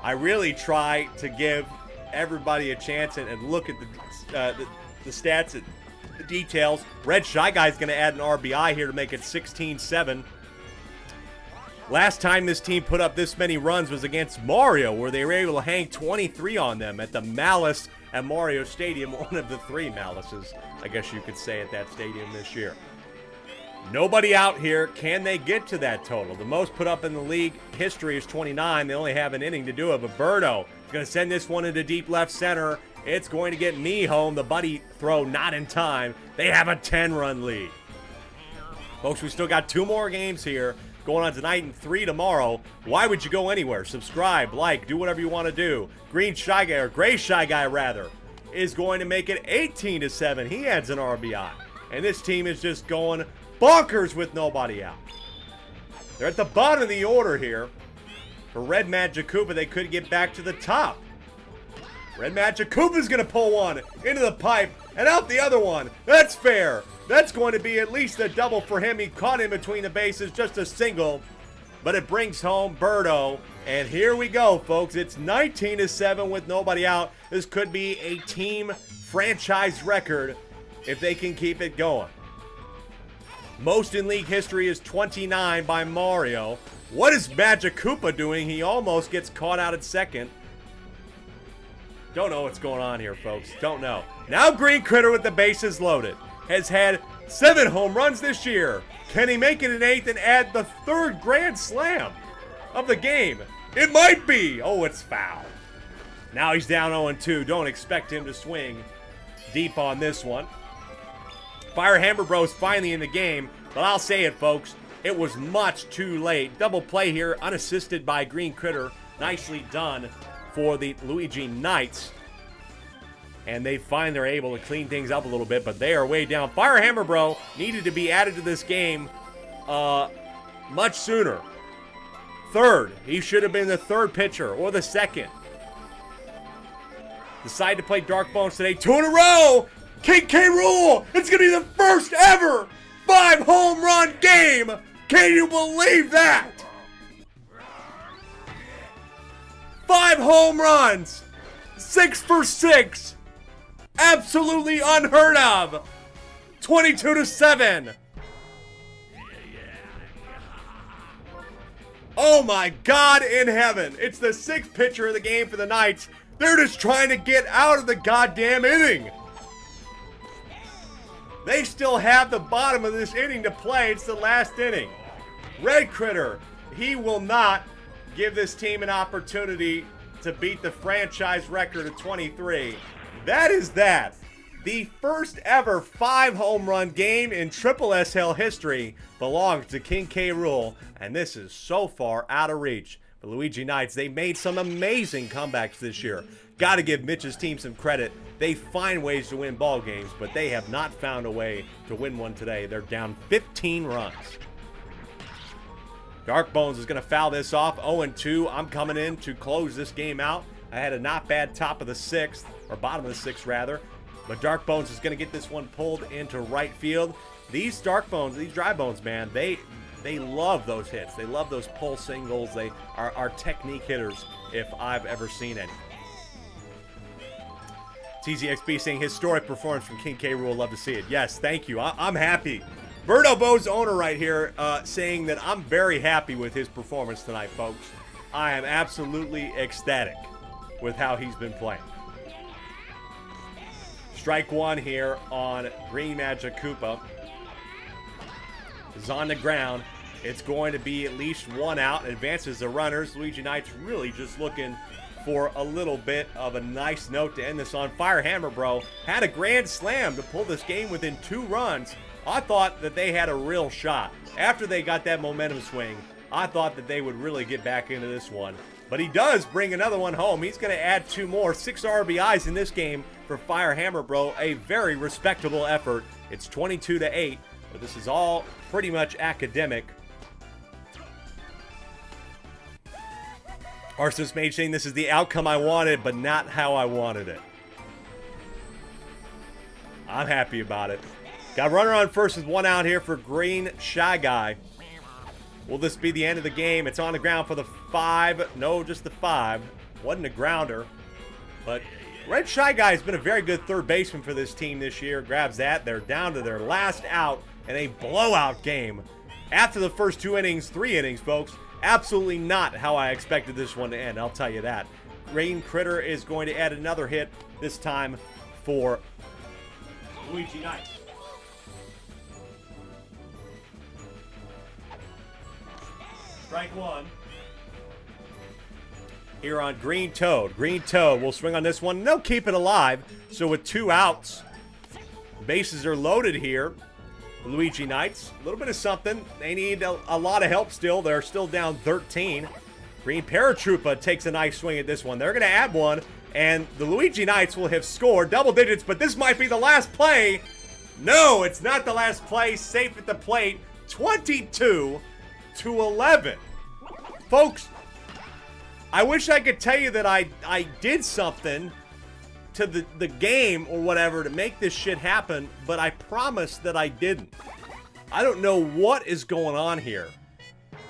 S1: I really try to give everybody a chance and look at the stats and the details. Red Shy Guy's going to add an RBI here to make it 16-7. Last time this team put up this many runs was against Mario, where they were able to hang 23 on them at the Malice at Mario Stadium, one of the 3 Malices, I guess you could say, at that stadium this year. Nobody out here. Can they get to that total? The most put up in the league history is 29. They only have an inning to do it. But Birdo is going to send this one into deep left center. It's going to get me home. The buddy throw not in time. They have a 10-run lead. Folks, we still got 2 more games here going on tonight and 3 tomorrow. Why would you go anywhere? Subscribe, like, do whatever you want to do. Green Shy Guy, or Gray Shy Guy rather, is going to make it 18-7. He adds an RBI. And this team is just going bonkers with nobody out. They're at the bottom of the order here. For Red Magic Koopa, they could get back to the top. Red Magic Koopa's going to pull one into the pipe and out the other one. That's fair. That's going to be at least a double for him. He caught in between the bases, just a single. But it brings home Birdo. And here we go, folks. It's 19-7 with nobody out. This could be a team franchise record if they can keep it going. Most in league history is 29 by Mario. What is Magic Koopa doing? He almost gets caught out at second. Don't know what's going on here, folks. Don't know. Now Green Critter with the bases loaded has had 7 home runs this year. Can he make it an 8th and add the 3rd grand slam of the game? It might be. Oh, it's foul. Now he's down 0-2. Don't expect him to swing deep on this one. Fire Hammer Bros finally in the game, but I'll say it, folks. It was much too late. Double play here, unassisted by Green Critter. Nicely done for the Luigi Knights. And they find they're able to clean things up a little bit, but they are way down. Fire Hammer Bro needed to be added to this game much sooner. 3rd. He should have been the 3rd pitcher or the 2nd. Decide to play Dark Bones today. 2 in a row. King K. Rool. It's going to be the first ever 5-home run game. Can you believe that? 5 home runs. 6 for 6. Absolutely unheard of. 22-7. Oh my God in heaven. It's the 6th pitcher of the game for the Knights. They're just trying to get out of the goddamn inning. They still have the bottom of this inning to play. It's the last inning. Red Critter, he will not give this team an opportunity to beat the franchise record of 23. That is that. The first ever 5 home run game in SSSL history belongs to King K. Rool, and this is so far out of reach. The Luigi Knights, they made some amazing comebacks this year. Got to give Mitch's team some credit. They find ways to win ball games, but they have not found a way to win one today. They're down 15 runs. Dark Bones is going to foul this off. 0-2. I'm coming in to close this game out. I had a not bad top of the 6th, or bottom of the 6th rather. But Dark Bones is going to get this one pulled into right field. These Dark Bones, these Dry Bones, man, they love those hits. They love those pull singles. They are technique hitters if I've ever seen any. TZXB saying historic performance from King K. Rool. Love to see it. Yes, thank you. I'm happy. Birdo Bo's owner right here saying that I'm very happy with his performance tonight, folks. I am absolutely ecstatic with how he's been playing. Strike one here on Green Magic Koopa. Is on the ground. It's going to be at least 1 out. Advances the runners. Luigi Knights really just looking for a little bit of a nice note to end this on. Fire Hammer Bro had a grand slam to pull this game within 2 runs. I thought that they had a real shot. After they got that momentum swing, I thought that they would really get back into this one. But he does bring another one home. He's going to add 2 more. 6 RBIs in this game for Fire Hammer Bro. A very respectable effort. It's 22-8, but this is all pretty much academic. Arceus Mage saying this is the outcome I wanted, but not how I wanted it. I'm happy about it. Got runner on first with 1 out here for Green Shy Guy. Will this be the end of the game? It's on the ground for the 5. No, just the 5. Wasn't a grounder. But Red Shy Guy has been a very good third baseman for this team this year. Grabs that. They're down to their last out in a blowout game. After the first 2 innings, 3 innings, folks. Absolutely not how I expected this one to end, I'll tell you that. Green Critter is going to add another hit, this time for Luigi Knights. Strike one. Here on Green Toad. Green Toad will swing on this one. They'll keep it alive. So with 2 outs, bases are loaded here. Luigi Knights, a little bit of something. They need a lot of help still. They're still down 13. Green Paratroopa takes a nice swing at this one. They're going to add 1, and the Luigi Knights will have scored double digits, but this might be the last play. No, it's not the last play. Safe at the plate. 22-11. Folks, I wish I could tell you that I did something to the game or whatever to make this shit happen, but I promise that I didn't. I don't know what is going on here,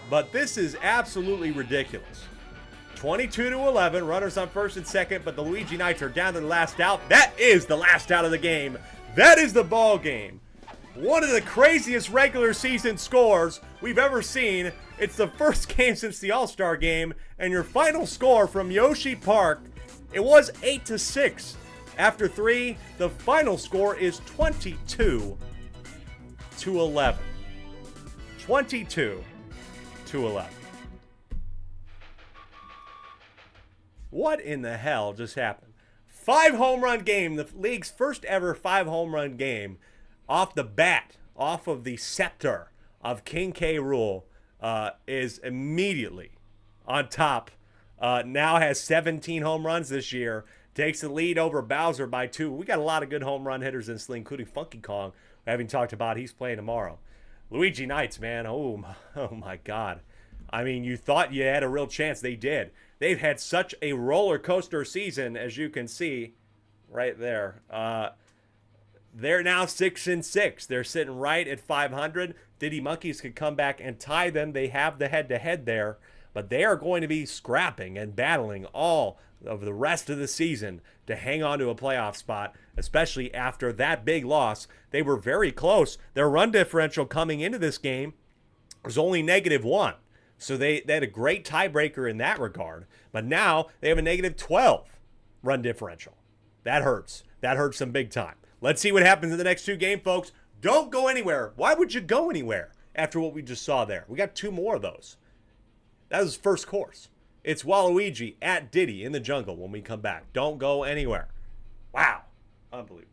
S1: but this is absolutely ridiculous. 22-11, runners on first and second, but the Luigi Knights are down to the last out. That is the last out of the game. That is the ball game. One of the craziest regular season scores we've ever seen. It's the first game since the All-Star game, and your final score from Yoshi Park, it was 8-6. After 3, the final score is 22-11. 22-11. What in the hell just happened? 5 home run game, the league's first ever 5 home run game, off the bat, off of the scepter of King K. Rool, is immediately on top. Now has 17 home runs this year. Takes the lead over Bowser by 2. We got a lot of good home run hitters in this league, including Funky Kong, having talked about he's playing tomorrow. Luigi Knights, man, oh my God. I mean, you thought you had a real chance. They did. They've had such a roller coaster season, as you can see right there. They're now 6-6. They're sitting right at 500. Diddy Monkeys could come back and tie them. They have the head-to-head there. but they are going to be scrapping and battling all of the rest of the season to hang on to a playoff spot, especially after that big loss. They were very close. Their run differential coming into this game was only -1. So they had a great tiebreaker in that regard. But now they have a -12 run differential. That hurts. That hurts them big time. Let's see what happens in the next 2 games, folks. Don't go anywhere. Why would you go anywhere after what we just saw there? We got 2 more of those. That was first course. It's Waluigi at Diddy in the jungle when we come back. Don't go anywhere. Wow. Unbelievable.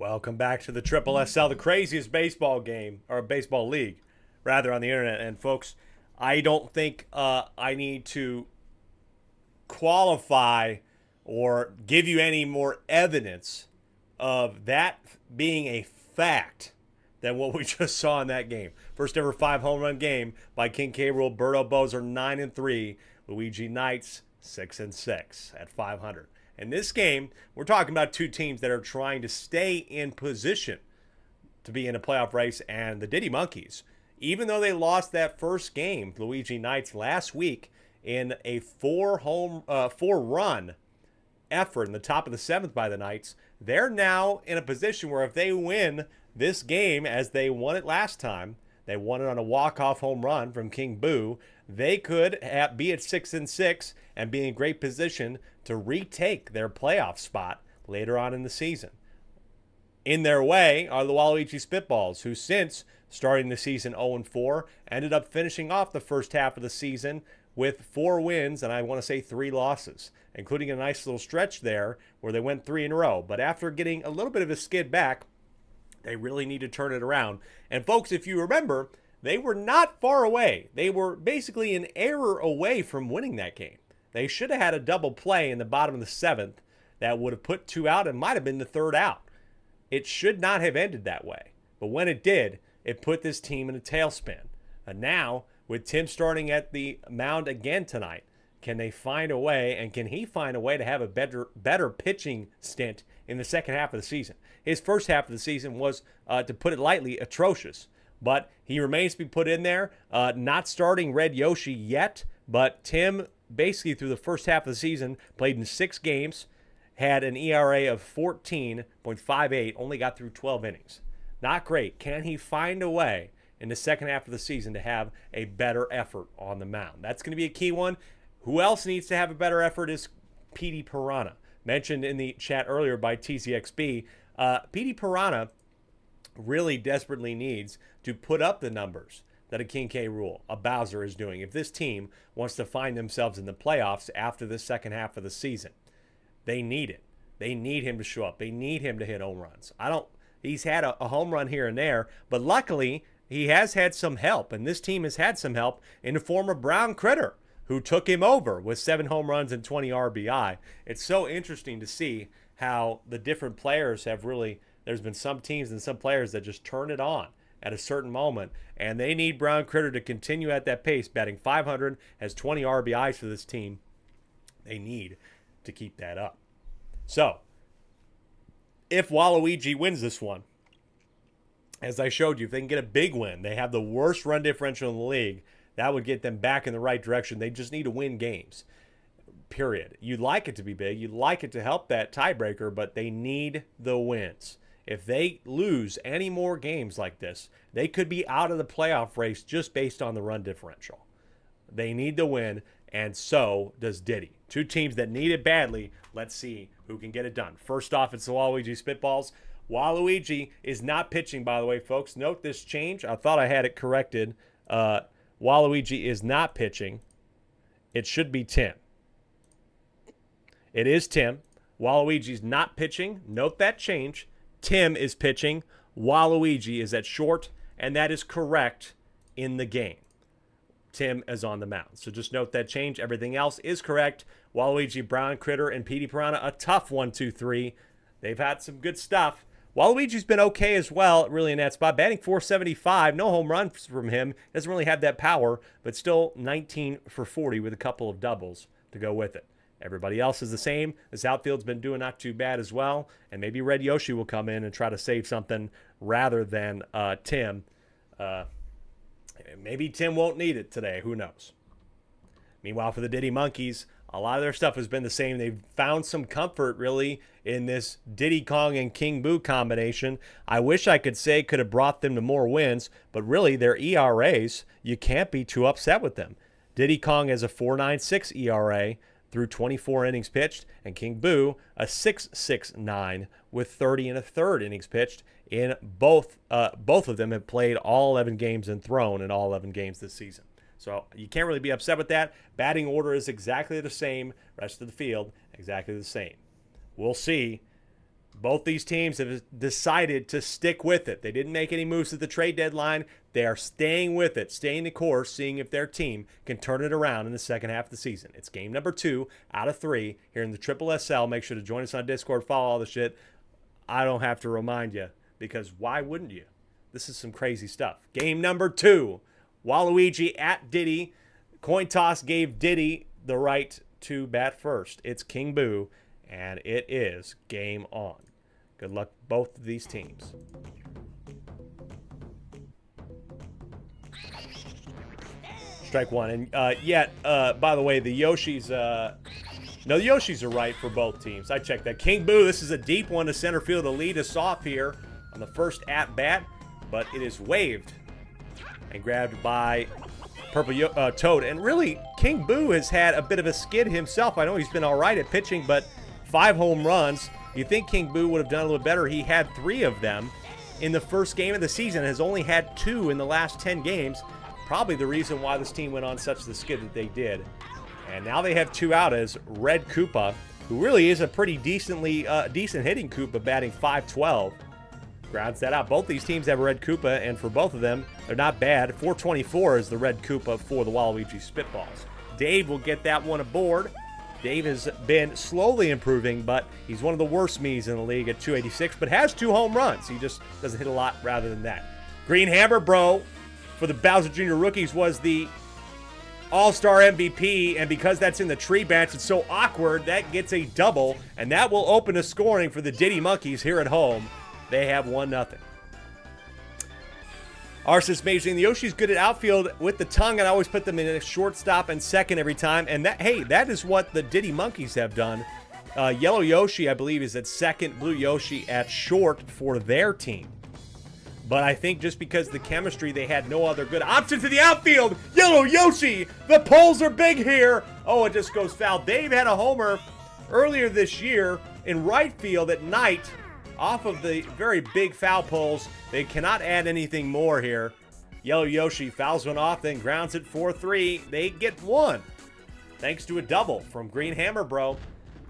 S1: Welcome back to the Triple SL, the craziest baseball game, or baseball league, rather, on the internet. And folks, I don't think I need to qualify or give you any more evidence of that being a fact than what we just saw in that game. First ever 5-home run game by King K. Rool. Berto Bows are 9-3. Luigi Knights 6-6 at 500. In this game, we're talking about two teams that are trying to stay in position to be in a playoff race, and the Diddy Monkeys, even though they lost that first game, Luigi Knights, last week in a four-run effort in the top of the seventh by the Knights, they're now in a position where if they win this game as they won it last time, they won it on a walk-off home run from King Boo, they could be at 6-6 and be in great position to retake their playoff spot later on in the season. In their way are the Waluigi Spitballs, who since starting the season 0-4 ended up finishing off the first half of the season with 4 wins and I want to say 3 losses, including a nice little stretch there where they went 3 in a row. But after getting a little bit of a skid back, they really need to turn it around. And folks, if you remember, they were not far away. They were basically an error away from winning that game. They should have had a double play in the bottom of the seventh that would have put 2 out and might have been the third out. It should not have ended that way. But when it did, it put this team in a tailspin. And now, with Tim starting at the mound again tonight, can they find a way, and can he find a way to have a better pitching stint in the second half of the season? His first half of the season was, to put it lightly, atrocious. But he remains to be put in there. Not starting Red Yoshi yet, but Tim, basically through the first half of the season, played in 6 games, had an ERA of 14.58, only got through 12 innings. Not great. Can he find a way in the second half of the season to have a better effort on the mound? That's going to be a key one. Who else needs to have a better effort is Petey Piranha. Mentioned in the chat earlier by TCXB, Petey Piranha really desperately needs to put up the numbers that a King K. Rool, a Bowser, is doing if this team wants to find themselves in the playoffs after the second half of the season. They need it. They need him to show up. They need him to hit home runs. He's had a home run here and there, but luckily he has had some help, and this team has had some help in the form of Brown Critter, who took him over with 7 home runs and 20 RBI. It's so interesting to see how the different players have really, there's been some teams and some players that just turn it on at a certain moment, and they need Brown Critter to continue at that pace, batting .500, has 20 RBIs for this team. They need to keep that up. So, if Waluigi wins this one, as I showed you, if they can get a big win, they have the worst run differential in the league. That would get them back in the right direction. They just need to win games, period. You'd like it to be big. You'd like it to help that tiebreaker, but they need the wins. If they lose any more games like this, they could be out of the playoff race just based on the run differential. They need the win, and so does Diddy. Two teams that need it badly. Let's see who can get it done. First off, it's the Waluigi Spitballs. Waluigi is not pitching, by the way, folks. Note this change. I thought I had it corrected. Waluigi is not pitching. It should be Tim. It is Tim. Waluigi's not pitching. Note that change. Tim is pitching. Waluigi is at short, and that is correct in the game. Tim is on the mound. So just note that change. Everything else is correct. Waluigi, Brown Critter, and Petey Piranha, a tough 1-2-3. They've had some good stuff. Waluigi's been okay as well, really, in that spot. Batting .475, no home runs from him. Doesn't really have that power, but still 19 for 40 with a couple of doubles to go with it. Everybody else is the same. This outfield's been doing not too bad as well, and maybe Red Yoshi will come in and try to save something rather than Tim. Maybe Tim won't need it today. Who knows? Meanwhile, for the Diddy Monkeys, a lot of their stuff has been the same. They've found some comfort, really, in this Diddy Kong and King Boo combination. I wish I could say could have brought them to more wins, but really, their ERAs, you can't be too upset with them. Diddy Kong has a 4.96 ERA through 24 innings pitched, and King Boo a 6.69 with 30 1/3 innings pitched. In both of them have played all 11 games and thrown in all 11 games this season. So you can't really be upset with that. Batting order is exactly the same. Rest of the field, exactly the same. We'll see Both these teams have decided to stick with it. They didn't make any moves at the trade deadline. They are staying with it, staying the course, seeing if their team can turn it around in the second half of the season. It's game number 2 out of 3 here in the SSSL. Make sure to join us on Discord, follow all the shit. I don't have to remind you, because why wouldn't you? This is some crazy stuff. Game number 2, Waluigi at Diddy. Coin toss gave Diddy the right to bat first. It's King Boo, and it is game on. Good luck both of these teams. Strike one. And by the way, the Yoshis, no, the Yoshis are right for both teams. I checked that. King Boo, this is a deep one to center field to lead us off here on the first at-bat, but it is waved and grabbed by Purple Toad. And really, King Boo has had a bit of a skid himself. I know he's been all right at pitching, but 5 home runs. You think King Boo would have done a little better. He had 3 of them in the first game of the season, has only had 2 in the last 10 games. Probably the reason why this team went on such the skid that they did. And now they have 2 out as Red Koopa, who really is a pretty decent hitting Koopa, batting .512. Grounds that out. Both these teams have a Red Koopa, and for both of them, they're not bad. .424 is the Red Koopa for the Waluigi Spitballs. Dave will get that one aboard. Dave has been slowly improving, but he's one of the worst me's in the league at .286, but has 2 home runs. He just doesn't hit a lot rather than that. Green Hammer Bro for the Bowser Jr. Rookies was the All-Star MVP, and because that's in the tree bench, it's so awkward, that gets a double, and that will open the scoring for the Diddy Monkeys here at home. They have 1-0. Arceus Major, the Yoshi's good at outfield with the tongue, and I always put them in a shortstop and second every time. And that is what the Diddy Monkeys have done. Yellow Yoshi, I believe, is at second. Blue Yoshi at short for their team. But I think just because the chemistry, they had no other good option to the outfield. Yellow Yoshi, the poles are big here. Oh, it just goes foul. Dave had a homer earlier this year in right field at night off of the very big foul poles. They cannot add anything more here. Yellow Yoshi fouls one off, then grounds it 4-3. They get 1 thanks to a double from Green Hammer Bro.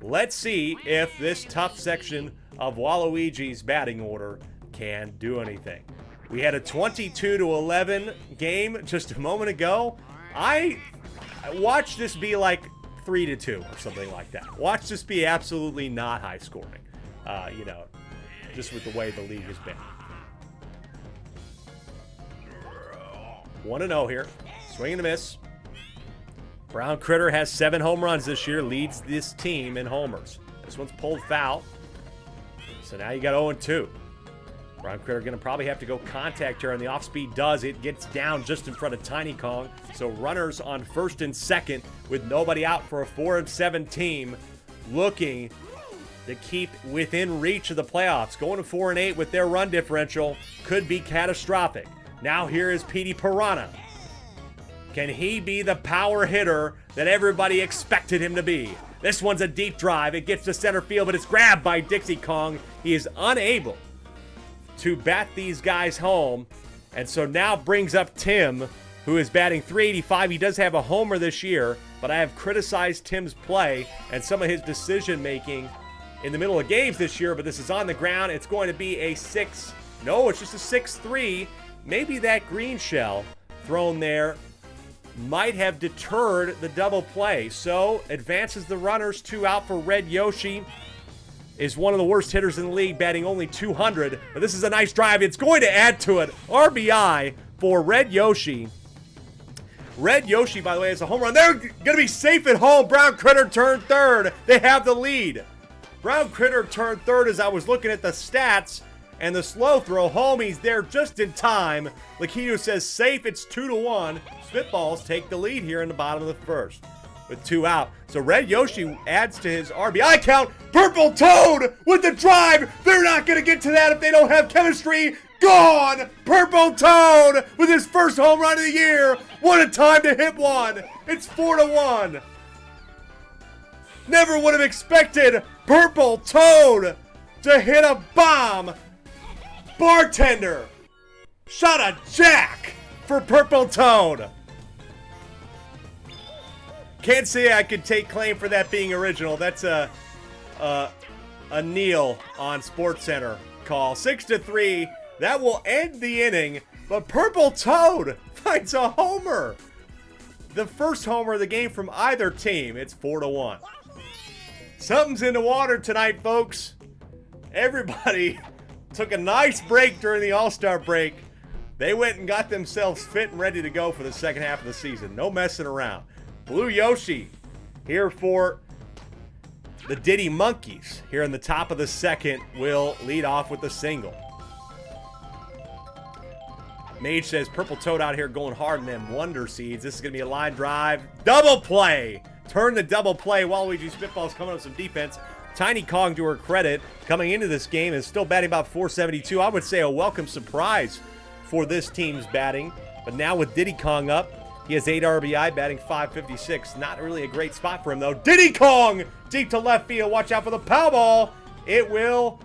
S1: Let's see if this tough section of Waluigi's batting order can do anything. We had a 22-11 game just a moment ago. I watched this be like 3-2 or something like that. Watch this be absolutely not high scoring. Just with the way the league has been. 1-0 here. Swing and a miss. Brown Critter has 7 home runs this year, leads this team in homers. This one's pulled foul. So now you got 0-2. Brown Critter going to probably have to go contact here, and the off-speed does. It gets down just in front of Tiny Kong. So runners on first and second with nobody out for a 4-7 team looking to keep within reach of the playoffs. Going to 4-8 with their run differential could be catastrophic. Now here is Petey Piranha. Can he be the power hitter that everybody expected him to be? This one's a deep drive. It gets to center field, but it's grabbed by Dixie Kong. He is unable to bat these guys home, and so now brings up Tim, who is batting .385. He does have a homer this year, but I have criticized Tim's play and some of his decision-making in the middle of games this year, but this is on the ground. It's going to be a 6. No, it's just a 6-3. Maybe that green shell thrown there might have deterred the double play. So advances the runners, 2 out for Red Yoshi. Is one of the worst hitters in the league, batting only .200. But this is a nice drive. It's going to add to it. RBI for Red Yoshi. Red Yoshi, by the way, is a home run. They're going to be safe at home. Brown Critter turned third. They have the lead. Brown Critter turned third as I was looking at the stats. And the slow throw home, he's there just in time. Lakitu says safe, it's 2-1. Spitballs take the lead here in the bottom of the first with 2 out. So Red Yoshi adds to his RBI count. Purple Toad with the drive. They're not going to get to that if they don't have chemistry. Gone! Purple Toad with his first home run of the year. What a time to hit one. It's 4-1. Never would have expected Purple Toad to hit a bomb. Bartender shot a jack for Purple Toad. Can't say I could take claim for that being original. That's a a kneel on SportsCenter call. 6-3. That will end the inning. But Purple Toad finds a homer. The first homer of the game from either team. It's 4-1. Something's in the water tonight, folks. Everybody took a nice break during the All-Star break. They went and got themselves fit and ready to go for the second half of the season. No messing around. Blue Yoshi here for the Diddy Monkeys. Here in the top of the second will lead off with a single. Mage says Purple Toad out here going hard in them Wonder Seeds. This is going to be a line drive. Double play. Turn the double play. Waluigi Spitball's coming up with some defense. Tiny Kong, to her credit, coming into this game is still batting about 472. I would say a welcome surprise for this team's batting. But now with Diddy Kong up, he has 8 RBI, batting 556. Not really a great spot for him, though. Diddy Kong deep to left field. Watch out for the pow ball. It will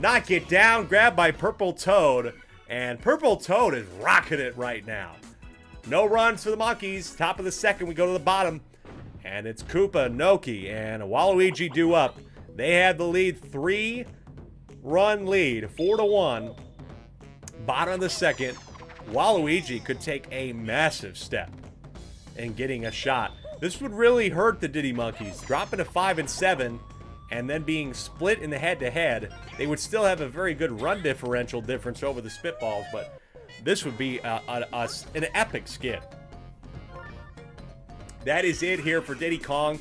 S1: not get down. Grabbed by Purple Toad. And Purple Toad is rocking it right now. No runs for the Monkeys. Top of the second, we go to the bottom. And it's Koopa, Noki, and Waluigi due up. They have the lead, 3-run lead, 4-1. Bottom of the second, Waluigi could take a massive step in getting a shot. This would really hurt the Diddy Monkeys. Dropping to 5-7 and then being split in the head-to-head, they would still have a very good run differential difference over the Spitballs, but this would be an epic skid. That is it here for Diddy Kong.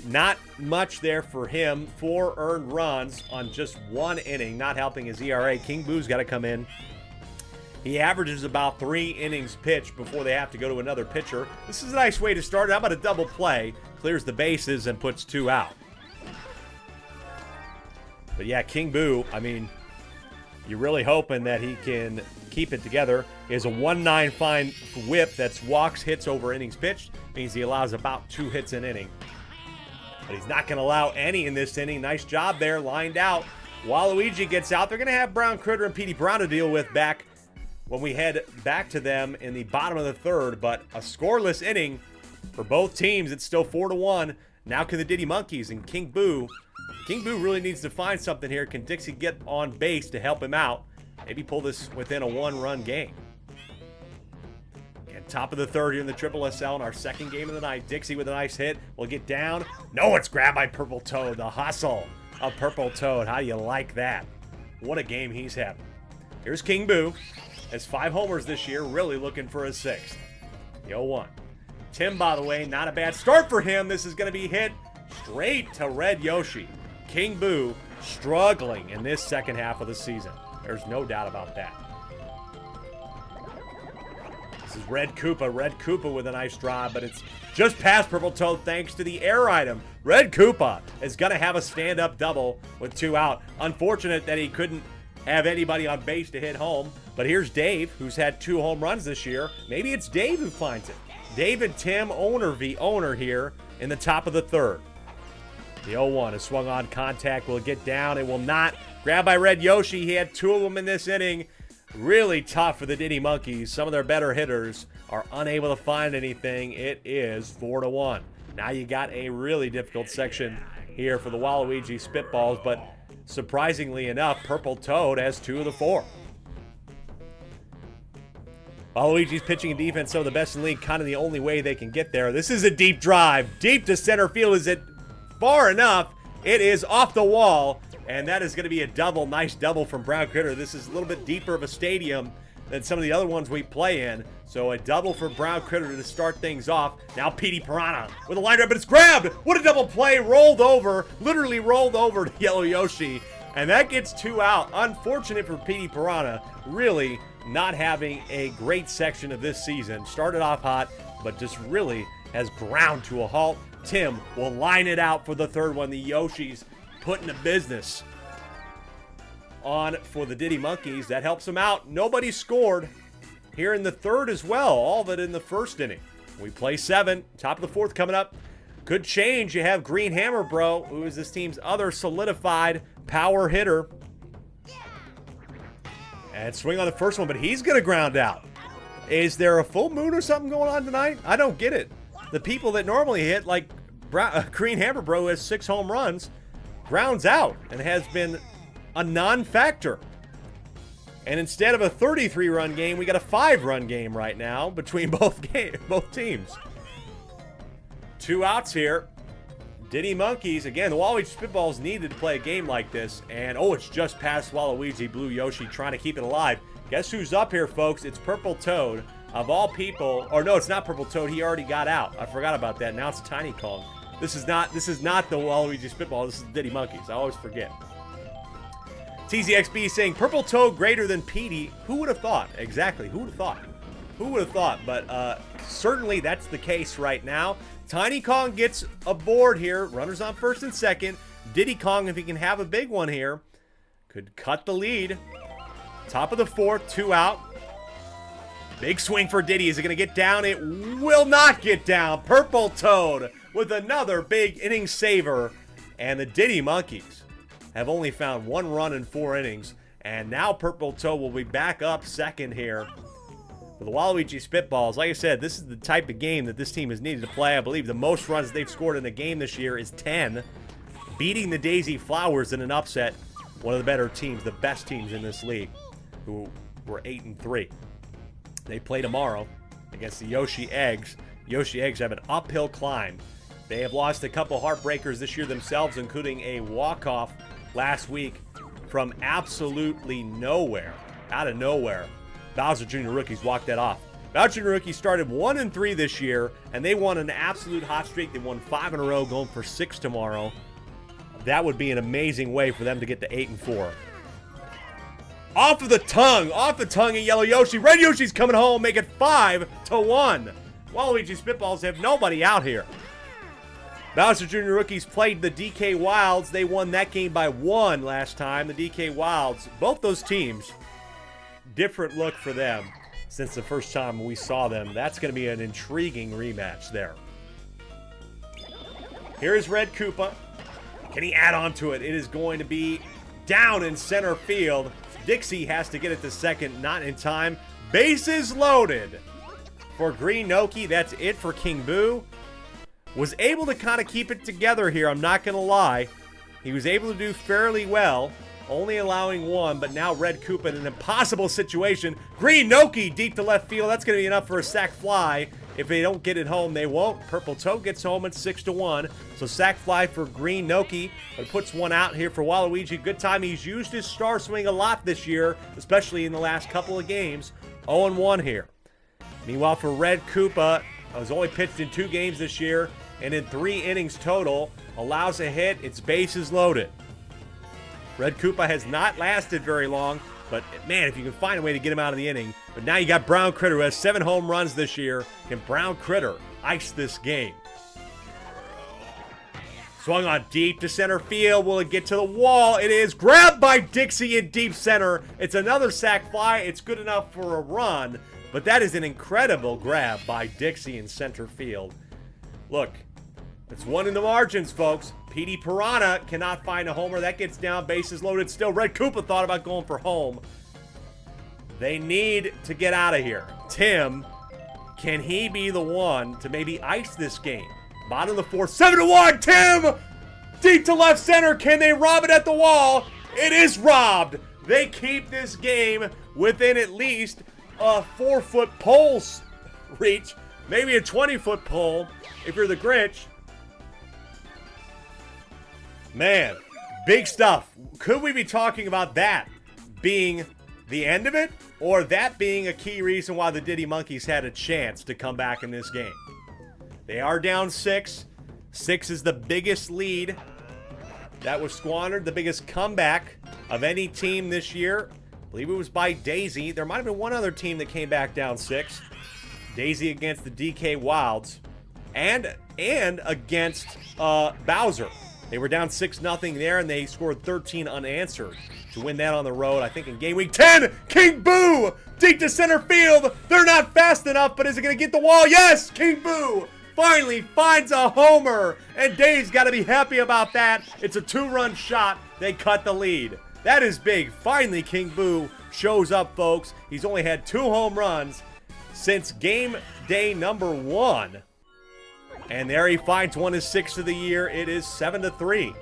S1: Not much there for him. 4 earned runs on just 1 inning, not helping his ERA. King Boo's got to come in. He averages about 3 innings pitched before they have to go to another pitcher. This is a nice way to start. How about a double play? Clears the bases and puts 2 out. But yeah, King Boo, I mean, you're really hoping that he can keep it together. He has a 1.9 fine whip that's walks, hits over innings pitched. Means he allows about 2 hits an inning. But he's not going to allow any in this inning. Nice job there, lined out. Waluigi gets out. They're going to have Brown Critter and Petey Brown to deal with back when we head back to them in the bottom of the third. But a scoreless inning for both teams. It's still 4-1. Now can the Diddy Monkeys and King Boo. King Boo really needs to find something here. Can Dixie get on base to help him out? Maybe pull this within a 1-run game. And top of the third here in the Triple SL in our second game of the night. Dixie with a nice hit. Will get down. No, it's grabbed by Purple Toad. The hustle of Purple Toad. How do you like that? What a game he's having. Here's King Boo. Has 5 homers this year. Really looking for a 6th. The 0-1. Tim, by the way, not a bad start for him. This is going to be hit straight to Red Yoshi. King Boo struggling in this second half of the season. There's no doubt about that. This is Red Koopa. Red Koopa with a nice drive, but it's just past Purple Toad thanks to the air item. Red Koopa is going to have a stand-up double with 2 out. Unfortunate that he couldn't have anybody on base to hit home. But here's Dave, who's had 2 home runs this year. Maybe it's Dave who finds it. Dave and Tim, owner v. owner here in the top of the third. The 0-1 is swung on contact. Will get down. It will not. Grabbed by Red Yoshi. He had 2 of them in this inning. Really tough for the Diddy Monkeys. Some of their better hitters are unable to find anything. It is 4-1. Now you got a really difficult section here for the Waluigi Spitballs, but surprisingly enough, Purple Toad has 2 of the 4. Waluigi's pitching and defense, some of the best in the league, kind of the only way they can get there. This is a deep drive. Deep to center field. Is it far enough? It is off the wall, and that is going to be a double. Nice double from Brown Critter. This is a little bit deeper of a stadium than some of the other ones we play in. So a double for Brown Critter to start things off. Now Petey Piranha with a line drive, but it's grabbed. What a double play. Rolled over, literally rolled over to Yellow Yoshi. And that gets 2 out. Unfortunate for Petey Piranha. Really not having a great section of this season. Started off hot, but just really has ground to a halt. Tim will line it out for the third one. The Yoshis putting the business on for the Diddy Monkeys. That helps them out. Nobody scored here in the third as well. All of it in the first inning. We play 7. Top of the fourth coming up. Could change. You have Green Hammer Bro, who is this team's other solidified power hitter. And swing on the first one, but he's going to ground out. Is there a full moon or something going on tonight? I don't get it. The people that normally hit, like Green Hammer Bro, has 6 home runs. grounds out and has been a non-factor. And instead of a 33-run game, we got a 5-run game right now between both teams. 2 outs here. Diddy Monkeys, again, the Waluigi Spitballs needed to play a game like this. And, oh, it's just past Waluigi, Blue Yoshi, trying to keep it alive. Guess who's up here, folks? It's Purple Toad. Of all people, or no, it's not Purple Toad. He already got out. I forgot about that. Now it's Tiny Kong. This is not the Waluigi Spitball. This is Diddy Monkeys. I always forget. TZXB saying Purple Toad greater than Petey. Who would have thought? Exactly. Who would have thought? Who would have thought? But certainly that's the case right now. Tiny Kong gets a board here. Runners on first and second. Diddy Kong, if he can have a big one here, could cut the lead. Top of the 4th, 2 out. Big swing for Diddy. Is it going to get down? It will not get down. Purple Toad with another big inning saver. And the Diddy Monkeys have only found 1 run in 4 innings. And now Purple Toad will be back up second here for the Waluigi Spitballs. Like I said, this is the type of game that this team has needed to play. I believe the most runs they've scored in a game this year is 10. Beating the Daisy Flowers in an upset. One of the better teams, the best teams in this league, who were 8-3. They play tomorrow against the Yoshi Eggs. Yoshi Eggs have an uphill climb. They have lost a couple heartbreakers this year themselves, including a walk-off last week from absolutely nowhere. Out of nowhere. Bowser Jr. Rookies walked that off. Bowser Jr. Rookies started 1-3 this year, and they won an absolute hot streak. They won 5 in a row, going for 6 tomorrow. That would be an amazing way for them to get to 8-4. Off the tongue of Yellow Yoshi. Red Yoshi's coming home, make it 5-1. Waluigi Spitballs have nobody out here. Bowser Jr. Rookies played the DK Wilds. They won that game by 1 last time. The DK Wilds, both those teams, different look for them since the first time we saw them. That's going to be an intriguing rematch there. Here is Red Koopa. Can he add on to it? It is going to be down in center field. Dixie has to get it to second, not in time. Bases loaded for Green Noki. That's it for King Boo. Was able to kind of keep it together here, I'm not going to lie. He was able to do fairly well, only allowing 1, but now Red Koopa in an impossible situation. Green Noki deep to left field. That's going to be enough for a sac fly. If they don't get it home, they won't. Purple Toad gets home at 6-1. So sac fly for Green Noki. But puts 1 out here for Waluigi. Good time. He's used his star swing a lot this year, especially in the last couple of games. 0-1 here. Meanwhile, for Red Koopa, was only pitched in 2 games this year and in 3 innings total. Allows a hit. It's bases loaded. Red Koopa has not lasted very long. But, man, if you can find a way to get him out of the inning. But now you got Brown Critter, who has 7 home runs this year. Can Brown Critter ice this game? Swung on deep to center field. Will it get to the wall? It is grabbed by Dixie in deep center. It's another sac fly. It's good enough for a run. But that is an incredible grab by Dixie in center field. Look, it's 1 in the margins, folks. Petey Piranha cannot find a homer. That gets down, bases loaded still. Red Koopa thought about going for home. They need to get out of here. Tim, can he be the one to maybe ice this game? Bottom of the 4th, 7-1. Tim, deep to left center. Can they rob it at the wall? It is robbed. They keep this game within at least a 4-foot pole reach. Maybe a 20-foot pole if you're the Grinch. Man, big stuff. Could we be talking about that being the end of it? Or that being a key reason why the Diddy Monkeys had a chance to come back in this game? They are down 6. 6 is the biggest lead that was squandered, the biggest comeback of any team this year. I believe it was by Daisy. There might have been one other team that came back down 6. Daisy against the DK Wilds. And against Bowser. They were down 6-0 there, and they scored 13 unanswered to win that on the road, I think, in game week 10. King Boo! Deep to center field. They're not fast enough, but is it going to get the wall? Yes! King Boo finally finds a homer, and Dave's got to be happy about that. It's a 2-run shot. They cut the lead. That is big. Finally, King Boo shows up, folks. He's only had 2 home runs since game day number 1. And there he finds one, his 6th of the year. It is 7-3.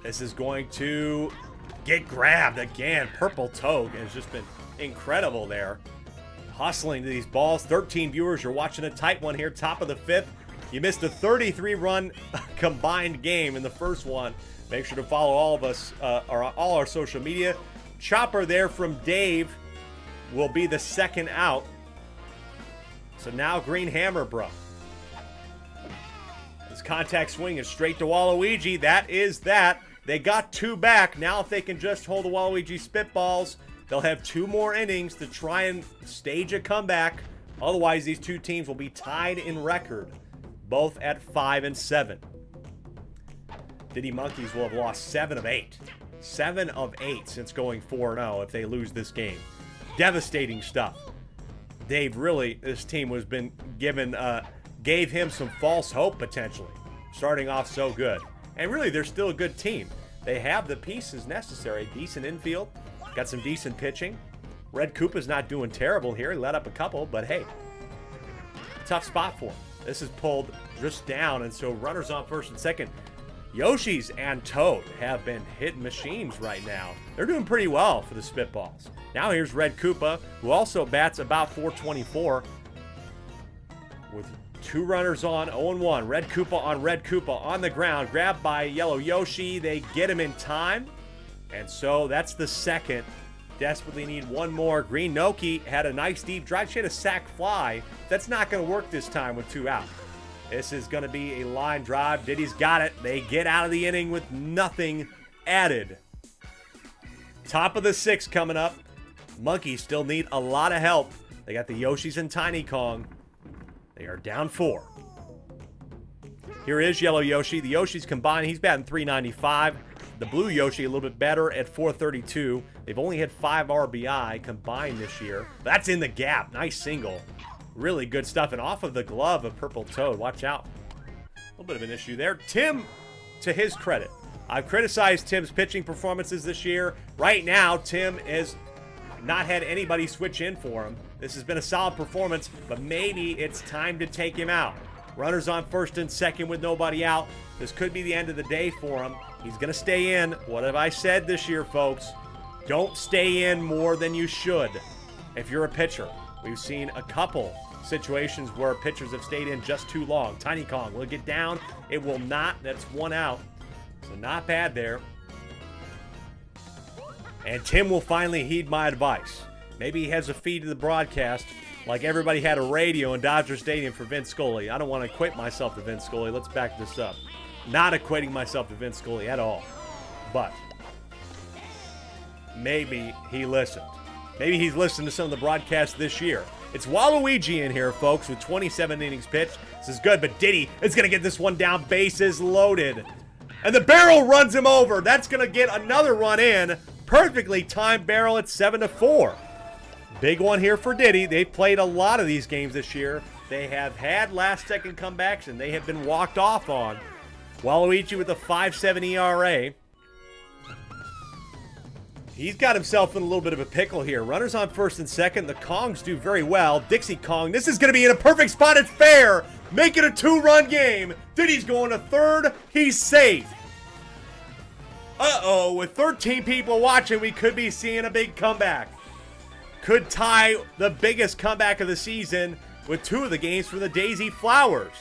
S1: This is going to get grabbed again. Purple Toad has just been incredible there. Hustling to these balls. 13 viewers. You're watching a tight one here. Top of the 5th. You missed a 33-run combined game in the first one. Make sure to follow all of us, all our social media. Chopper there from Dave will be the second out. So now Green Hammer, bro. This contact swing is straight to Waluigi. That is that. They got 2 back. Now if they can just hold the Waluigi spitballs, they'll have 2 more innings to try and stage a comeback. Otherwise, these 2 teams will be tied in record, both at 5 and 7. Diddy Monkeys will have lost 7 of 8. 7 of 8 since going 4-0 if they lose this game. Devastating stuff. Dave, really, this team was been given, gave him some false hope potentially. Starting off so good. And really, they're still a good team. They have the pieces necessary. Decent infield. Got some decent pitching. Red Koopa's not doing terrible here. He let up a couple, but hey, tough spot for him. This is pulled just down, and so runners on first and second. Yoshi's and Toad have been hitting machines right now. They're doing pretty well for the spitballs. Now here's Red Koopa, who also bats about 424 with 2 runners on, 0-1. Red Koopa on the ground, grabbed by Yellow Yoshi. They get him in time, and so that's the second. Desperately need 1 more. Green Noki had a nice deep drive. She had a sac fly. That's not going to work this time with 2 out. This is going to be a line drive. Diddy's got it. They get out of the inning with nothing added. Top of the 6th coming up. Monkeys still need a lot of help. They got the Yoshis and Tiny Kong. They are down 4. Here is Yellow Yoshi. The Yoshis combined, he's batting 395. The Blue Yoshi a little bit better at 432. They've only had 5 RBI combined this year. That's in the gap. Nice single. Really good stuff. And off of the glove of Purple Toad. Watch out. A little bit of an issue there. Tim, to his credit, I've criticized Tim's pitching performances this year. Right now, Tim has not had anybody switch in for him. This has been a solid performance, but maybe it's time to take him out. Runners on first and second with nobody out. This could be the end of the day for him. He's going to stay in. What have I said this year, folks? Don't stay in more than you should if you're a pitcher. We've seen a couple situations where pitchers have stayed in just too long. Tiny Kong, will it get down? It will not. That's 1 out. So not bad there. And Tim will finally heed my advice. Maybe he has a feed to the broadcast like everybody had a radio in Dodger Stadium for Vince Scully. I don't want to equate myself to Vince Scully. Let's back this up. Not equating myself to Vince Scully at all. But maybe he listened. Maybe he's listened to some of the broadcasts this year. It's Waluigi in here, folks, with 27 innings pitched. This is good, but Diddy is going to get this one down. Bases loaded. And the barrel runs him over. That's going to get another run in. Perfectly timed barrel at 7-4. Big one here for Diddy. They've played a lot of these games this year. They have had last-second comebacks, and they have been walked off on. Waluigi with a 5.7 ERA. He's got himself in a little bit of a pickle here. Runners on first and second. The Kongs do very well. Dixie Kong, this is going to be in a perfect spot. It's fair. Make it a 2-run game. Diddy's going to third. He's safe. Uh-oh, with 13 people watching, we could be seeing a big comeback. Could tie the biggest comeback of the season with 2 of the games for the Daisy Flowers.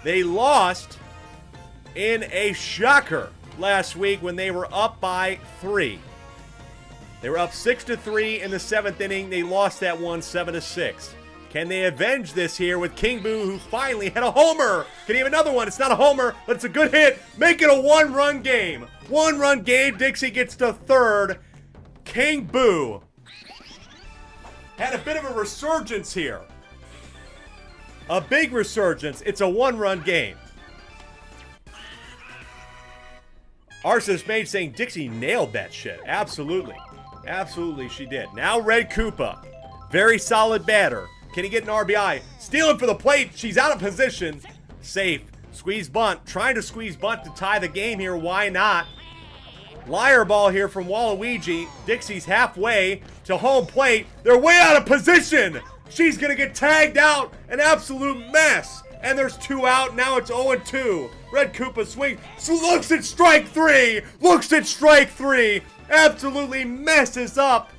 S1: They lost in a shocker last week when they were up by 3. They were up 6-3 in the 7th inning. They lost that one 7-6. Can they avenge this here with King Boo, who finally had a homer? Can he have another one? It's not a homer, but it's a good hit. Make it a 1-run game. 1-run game. Dixie gets to third. King Boo had a bit of a resurgence here. A big resurgence. It's a 1-run game. Arceus Mage saying Dixie nailed that shit. Absolutely. Absolutely she did. Now Red Koopa. Very solid batter. Can he get an RBI? Stealing for the plate. She's out of position. Safe. Squeeze bunt. Trying to squeeze bunt to tie the game here. Why not? Liar ball here from Waluigi. Dixie's halfway to home plate. They're way out of position. She's going to get tagged out. An absolute mess. and there's 2 out. Now it's 0-2. Red Koopa swings, looks at strike 3, looks at strike 3, absolutely messes up.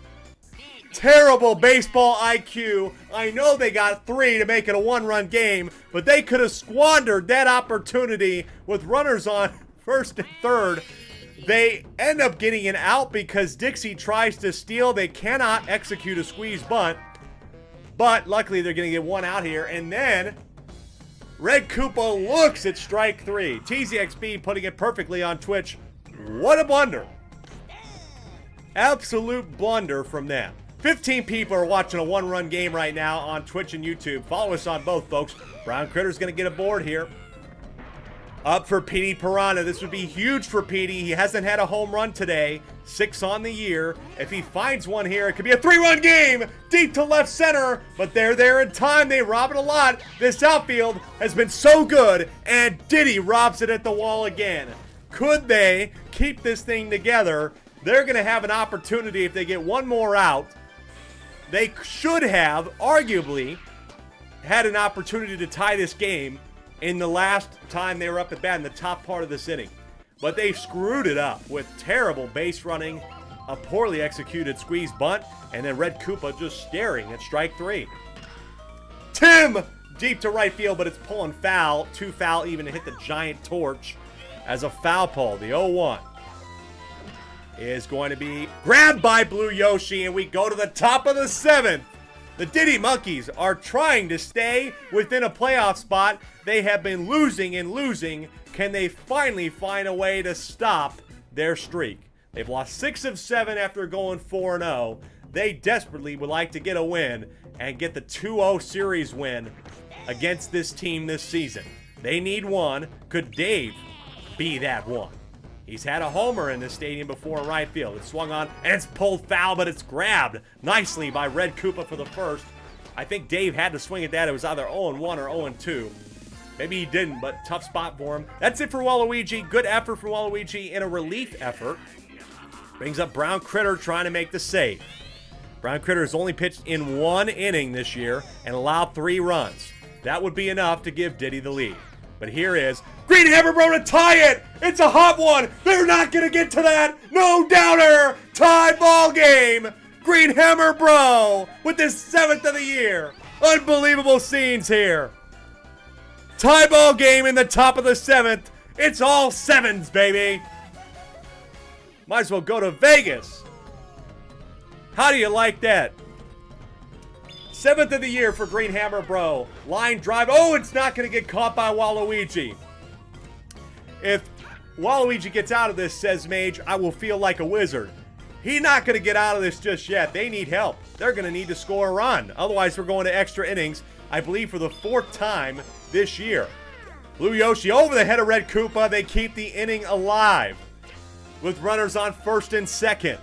S1: Terrible baseball IQ. I know they got 3 to make it a 1-run game, but they could have squandered that opportunity with runners on first and third. They end up getting an out because Dixie tries to steal. They cannot execute a squeeze bunt, but luckily they're going to get 1 out here. And then Red Koopa looks at strike 3. TZXB putting it perfectly on Twitch. What a blunder. Absolute blunder from them. 15 people are watching a 1-run game right now on Twitch and YouTube. Follow us on both, folks. Brown Critter's going to get a board here. Up for Petey Piranha. This would be huge for Petey. He hasn't had a home run today. 6 on the year. If he finds one here, it could be a 3-run game. Deep to left center, but they're there in time. They rob it a lot. This outfield has been so good, and Diddy robs it at the wall again. Could they keep this thing together? They're going to have an opportunity if they get 1 more out. They should have, arguably, had an opportunity to tie this game in the last time they were up at bat in the top part of this inning. But they screwed it up with terrible base running, a poorly executed squeeze bunt, and then Red Koopa just staring at strike 3. Tim! Deep to right field, but it's pulling foul. 2 foul even to hit the giant torch as a foul pole. The 0-1 is going to be grabbed by Blue Yoshi, and we go to the top of the 7th. The Diddy Monkeys are trying to stay within a playoff spot. They have been losing and losing. Can they finally find a way to stop their streak? They've lost 6 of 7 after going 4-0. They desperately would like to get a win and get the 2-0 series win against this team this season. They need 1. Could Dave be that one? He's had a homer in this stadium before in right field. It's swung on, and it's pulled foul, but it's grabbed nicely by Red Koopa for the first. I think Dave had to swing at that. It was either 0-1 or 0-2. Maybe he didn't, but tough spot for him. That's it for Waluigi. Good effort for Waluigi in a relief effort. Brings up Brown Critter trying to make the save. Brown Critter has only pitched in 1 inning this year and allowed 3 runs. That would be enough to give Diddy the lead. But here is Green Hammer Bro to tie it. It's a hot one. They're not going to get to that. No doubter. Tie ball game. Green Hammer Bro with his 7th of the year. Unbelievable scenes here. Tie ball game in the top of the 7th. It's all 7s, baby. Might as well go to Vegas. How do you like that? 7th of the year for Green Hammer Bro. Line drive. Oh, it's not going to get caught by Waluigi. If Waluigi gets out of this, says Mage, I will feel like a wizard. He's not going to get out of this just yet. They need help. They're going to need to score a run. Otherwise, we're going to extra innings, I believe, for the 4th time this year. Blue Yoshi over the head of Red Koopa. They keep the inning alive with runners on 1st and 2nd.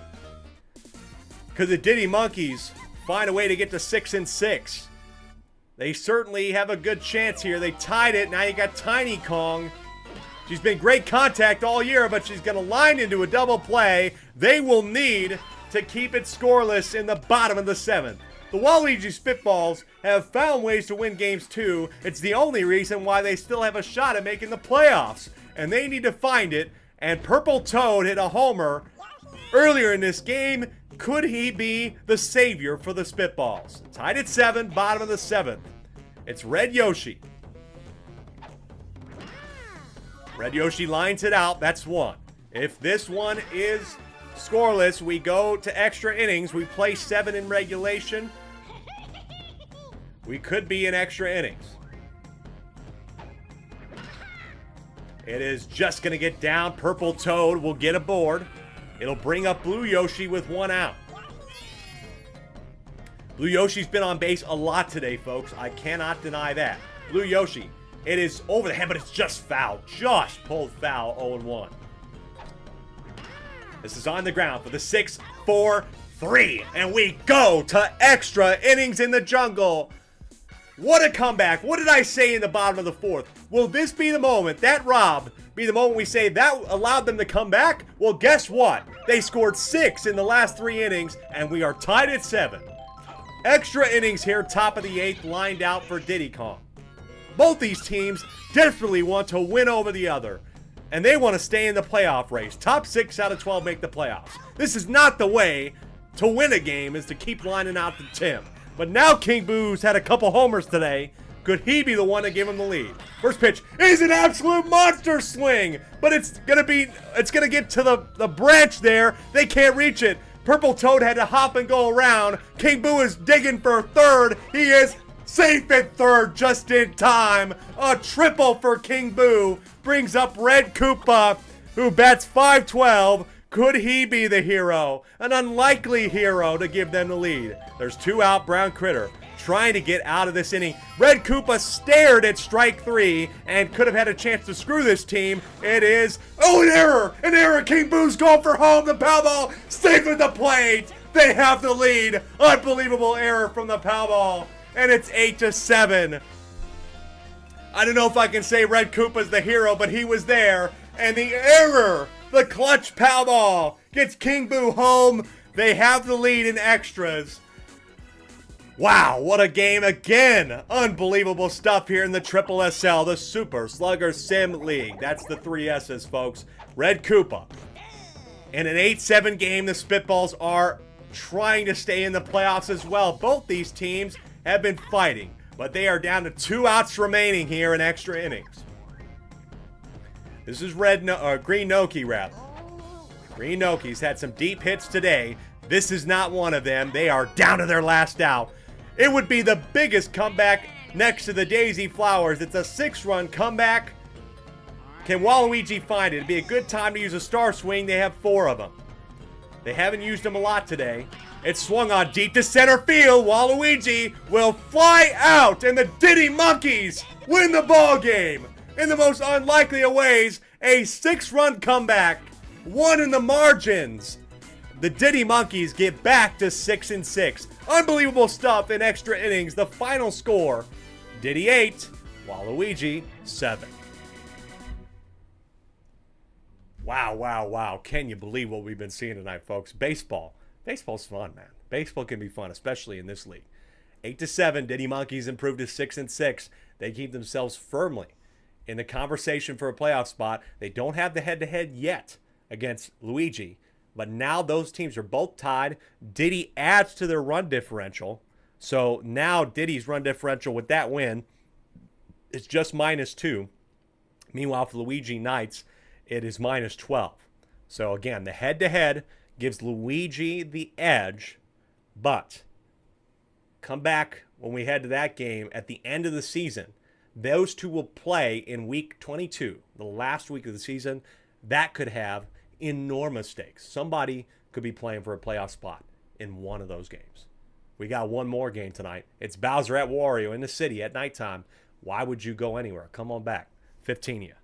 S1: Because the Diddy Monkeys find a way to get to 6-6. They certainly have a good chance here. They tied it. Now you got Tiny Kong. She's been great contact all year, but she's going to line into a double play. They will need to keep it scoreless in the bottom of the 7th. The Waluigi Spitballs have found ways to win games too. It's the only reason why they still have a shot at making the playoffs. And they need to find it. And Purple Toad hit a homer earlier in this game. Could he be the savior for the Spitballs? Tied at 7, bottom of the 7th. It's Red Yoshi. Red Yoshi lines it out. That's 1. If this one is scoreless, we go to extra innings. We play 7 in regulation. We could be in extra innings. It is just going to get down. Purple Toad will get aboard. It'll bring up Blue Yoshi with 1 out. Blue Yoshi's been on base a lot today, folks. I cannot deny that. Blue Yoshi, it is over the head, but it's just foul. Just pulled foul, 0-1. This is on the ground for the 6-4-3. And we go to extra innings in the jungle. What a comeback. What did I say in the bottom of the 4th? Will this be the moment, that rob, be the moment we say that allowed them to come back? Well, guess what? They scored 6 in the last 3 innings, and we are tied at 7. Extra innings here, top of the 8th, lined out for Diddy Kong. Both these teams desperately want to win over the other, and they want to stay in the playoff race. Top 6 out of 12 make the playoffs. This is not the way to win a game, is to keep lining out the Tim. But now King Boo's had a couple homers today. Could he be the one to give him the lead? First pitch is an absolute monster swing, but it's gonna get to the branch there. They can't reach it. Purple Toad had to hop and go around. King Boo is digging for third. He is safe at third just in time. A triple for King Boo brings up Red Koopa, who bats .512. Could he be the hero? An unlikely hero to give them the lead. There's 2 out. Brown Critter trying to get out of this inning. Red Koopa stared at strike 3 and could have had a chance to screw this team. It is, an error! An error! King Boo's going for home. The Powerball safe at the plate. They have the lead. Unbelievable error from the Powerball. And it's 8-7. I don't know if I can say Red Koopa's the hero, but he was there. And the error, the clutch Powerball, gets King Boo home. They have the lead in extras. Wow, what a game again. Unbelievable stuff here in the Triple SL, the Super Sluggers Sim League. That's the 3 S's, folks. Red Koopa. In an 8-7 game, the Spitballs are trying to stay in the playoffs as well. Both these teams have been fighting, but they are down to 2 outs remaining here in extra innings. This is Green Noki, rather. Green Noki's had some deep hits today. This is not one of them. They are down to their last out. It would be the biggest comeback next to the Daisy Flowers. It's a 6-run comeback. Can Waluigi find it? It'd be a good time to use a star swing. They have 4 of them. They haven't used them a lot today. It's swung on deep to center field. Waluigi will fly out, and the Diddy Monkeys win the ball game. In the most unlikely of ways, a 6-run comeback. 1 in the margins. The Diddy Monkeys get back to 6-6. Unbelievable stuff in extra innings. The final score, Diddy 8, Waluigi 7. Wow, wow, wow. Can you believe what we've been seeing tonight, folks? Baseball. Baseball's fun, man. Baseball can be fun, especially in this league. 8-7, Diddy Monkeys improved to 6-6. They keep themselves firmly in the conversation for a playoff spot. They don't have the head-to-head yet against Luigi, but now those teams are both tied. Diddy adds to their run differential. So now Diddy's run differential with that win is just -2. Meanwhile, for Luigi Knights, it is -12. So again, the head-to-head gives Luigi the edge, but come back when we head to that game at the end of the season. Those two will play in week 22, the last week of the season. That could have enormous stakes. Somebody could be playing for a playoff spot in one of those games. We got one more game tonight. It's Bowser at Wario in the city at nighttime. Why would you go anywhere? Come on back. 15 ya.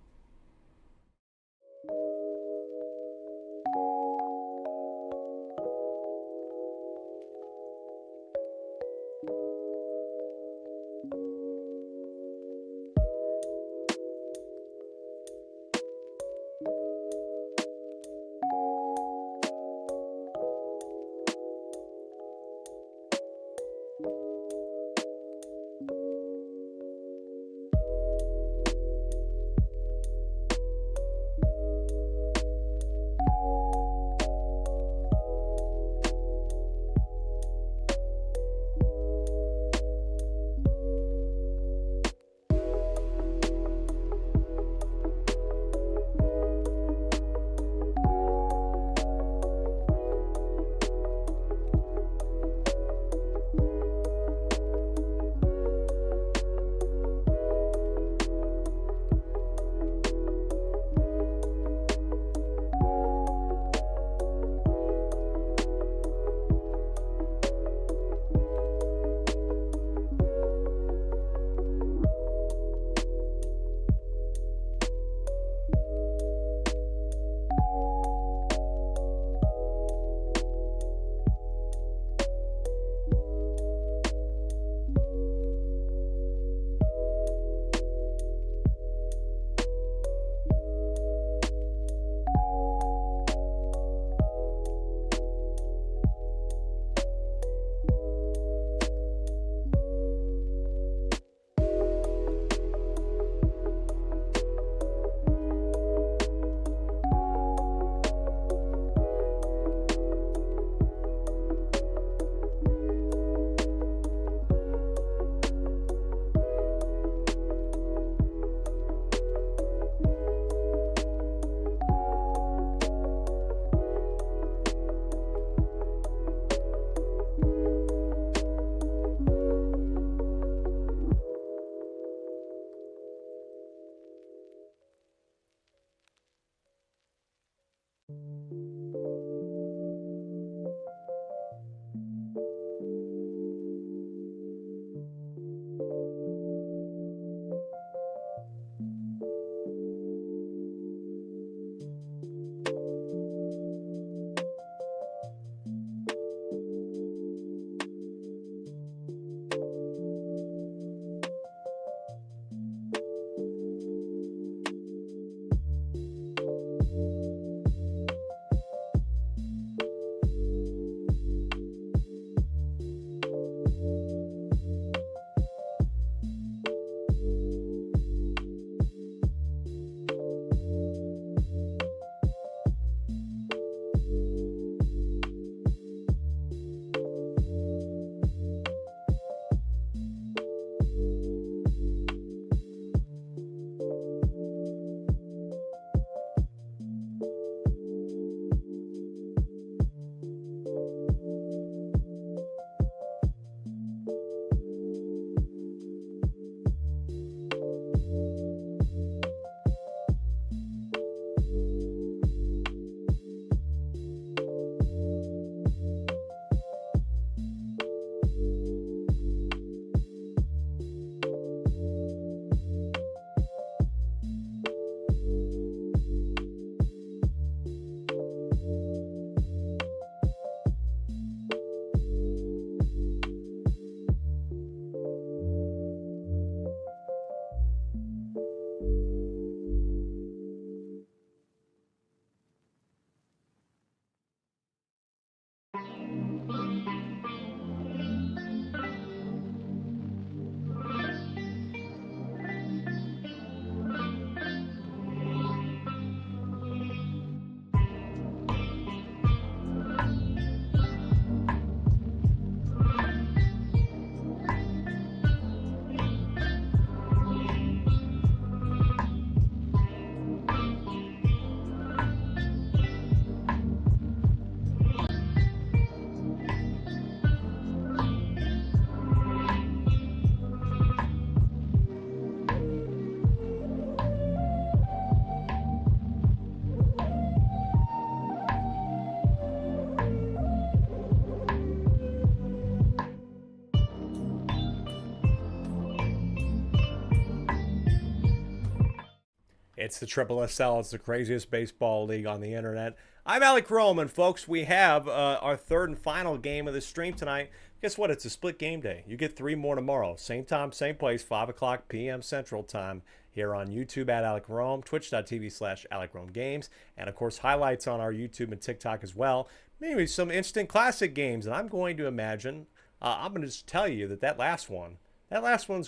S1: It's the Triple SL. It's the craziest baseball league on the internet. I'm Alec Rome, and folks, we have our third and final game of the stream tonight. Guess what? It's a split game day. You get 3 more tomorrow. Same time, same place, 5 o'clock p.m. Central Time here on YouTube at Alec Rome, twitch.tv/Alec Rome Games, and of course, highlights on our YouTube and TikTok as well. Maybe some instant classic games, and I'm going to imagine, I'm going to just tell you that last one's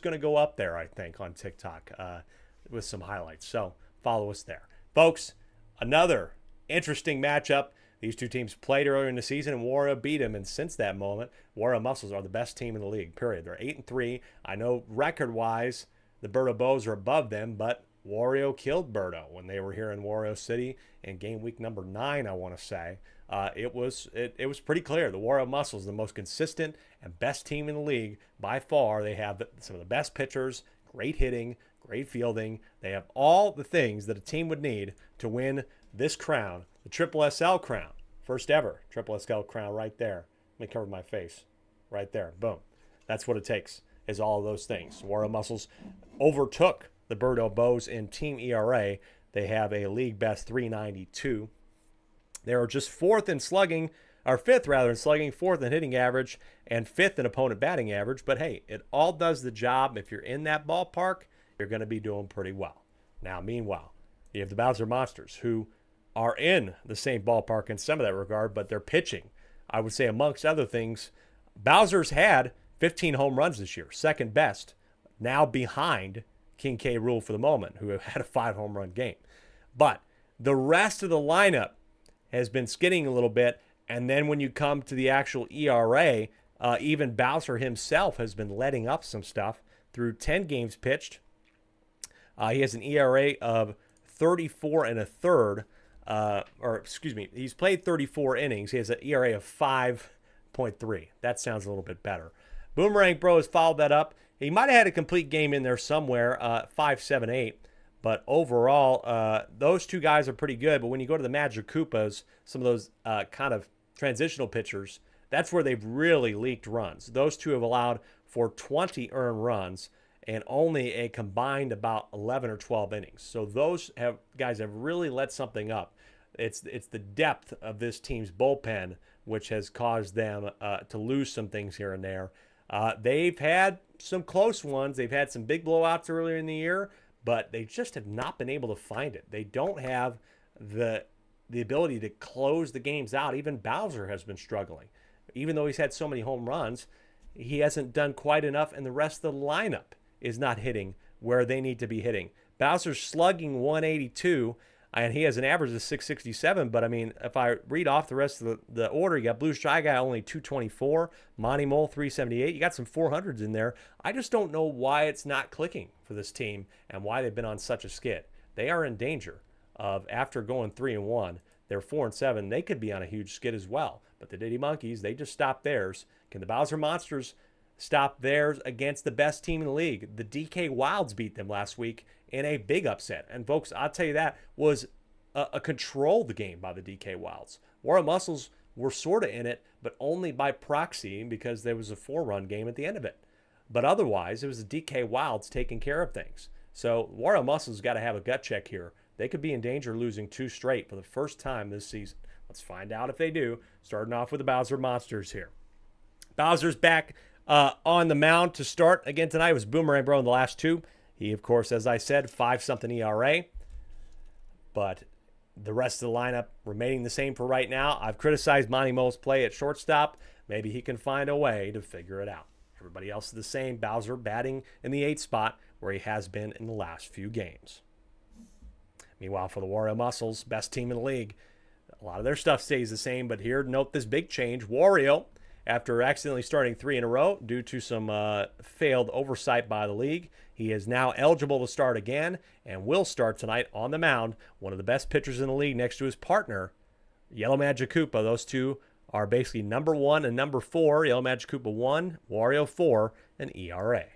S1: going to go up there, I think, on TikTok with some highlights. So follow us there. Folks, another interesting matchup. These two teams played earlier in the season, and Wario beat them. And since that moment, Wario Muscles are the best team in the league, period. They're 8-3. I know record-wise, the Birdo Bows are above them, but Wario killed Birdo when they were here in Wario City in game week number 9, I want to say. It was pretty clear. The Wario Muscles, the most consistent and best team in the league by far. They have some of the best pitchers, great hitting, great fielding. They have all the things that a team would need to win this crown, the Triple SL crown. First ever Triple SL crown right there. Let me cover my face. Right there. Boom. That's what it takes, is all of those things. Wario Muscles overtook the Birdo Bows in team ERA. They have a league best 392. They are just fifth in slugging, fourth in hitting average, and fifth in opponent batting average. But hey, it all does the job. If you're in that ballpark, you're going to be doing pretty well. Now, meanwhile, you have the Bowser Monsters, who are in the same ballpark in some of that regard, but they're pitching. I would say, amongst other things, Bowser's had 15 home runs this year, second best, now behind King K. Rool for the moment, who had a 5 home run game. But the rest of the lineup has been skidding a little bit, and then when you come to the actual ERA, even Bowser himself has been letting up some stuff through 10 games pitched. He has an ERA of 34 and a third, he's played 34 innings. He has an ERA of 5.3. That sounds a little bit better. Boomerang Bro has followed that up. He might have had a complete game in there somewhere, 5.78. But overall, those two guys are pretty good. But when you go to the Magic Koopas, some of those kind of transitional pitchers, that's where they've really leaked runs. Those two have allowed for 20 earned runs and only a combined about 11 or 12 innings. So those guys have really let something up. It's the depth of this team's bullpen which has caused them to lose some things here and there. They've had some close ones. They've had some big blowouts earlier in the year, but they just have not been able to find it. They don't have the ability to close the games out. Even Bowser has been struggling. Even though he's had so many home runs, he hasn't done quite enough, and the rest of the lineup is not hitting where they need to be hitting. Bowser's slugging 182, and he has an average of 667. But, I mean, if I read off the rest of the order, you got Blue Shy Guy only 224, Monty Mole 378. You got some 400s in there. I just don't know why it's not clicking for this team and why they've been on such a skid. They are in danger of, after going 3-1, they're 4-7. They could be on a huge skid as well. But the Diddy Monkeys, they just stopped theirs. Can the Bowser Monsters stop theirs against the best team in the league? The DK Wilds beat them last week in a big upset. And folks, I'll tell you, that was a controlled game by the DK Wilds. Wario Muscles were sort of in it, but only by proxy because there was a 4-run game at the end of it. But otherwise, it was the DK Wilds taking care of things. So Wario Muscles got to have a gut check here. They could be in danger of losing 2 straight for the first time this season. Let's find out if they do. Starting off with the Bowser Monsters here. Bowser's back on the mound to start again tonight. It was Boomerang Bro in the last 2. He, of course, as I said, 5-something ERA. But the rest of the lineup remaining the same for right now. I've criticized Monty Mole's play at shortstop. Maybe he can find a way to figure it out. Everybody else is the same. Bowser batting in the 8th spot where he has been in the last few games. Meanwhile, for the Wario Muscles, best team in the league, a lot of their stuff stays the same. But here, note this big change. Wario, after accidentally starting 3 in a row due to some failed oversight by the league, he is now eligible to start again and will start tonight on the mound. One of the best pitchers in the league next to his partner, Yellow Magic Koopa. Those two are basically number 1 and number 4. Yellow Magic Koopa 1, Wario 4, and ERA.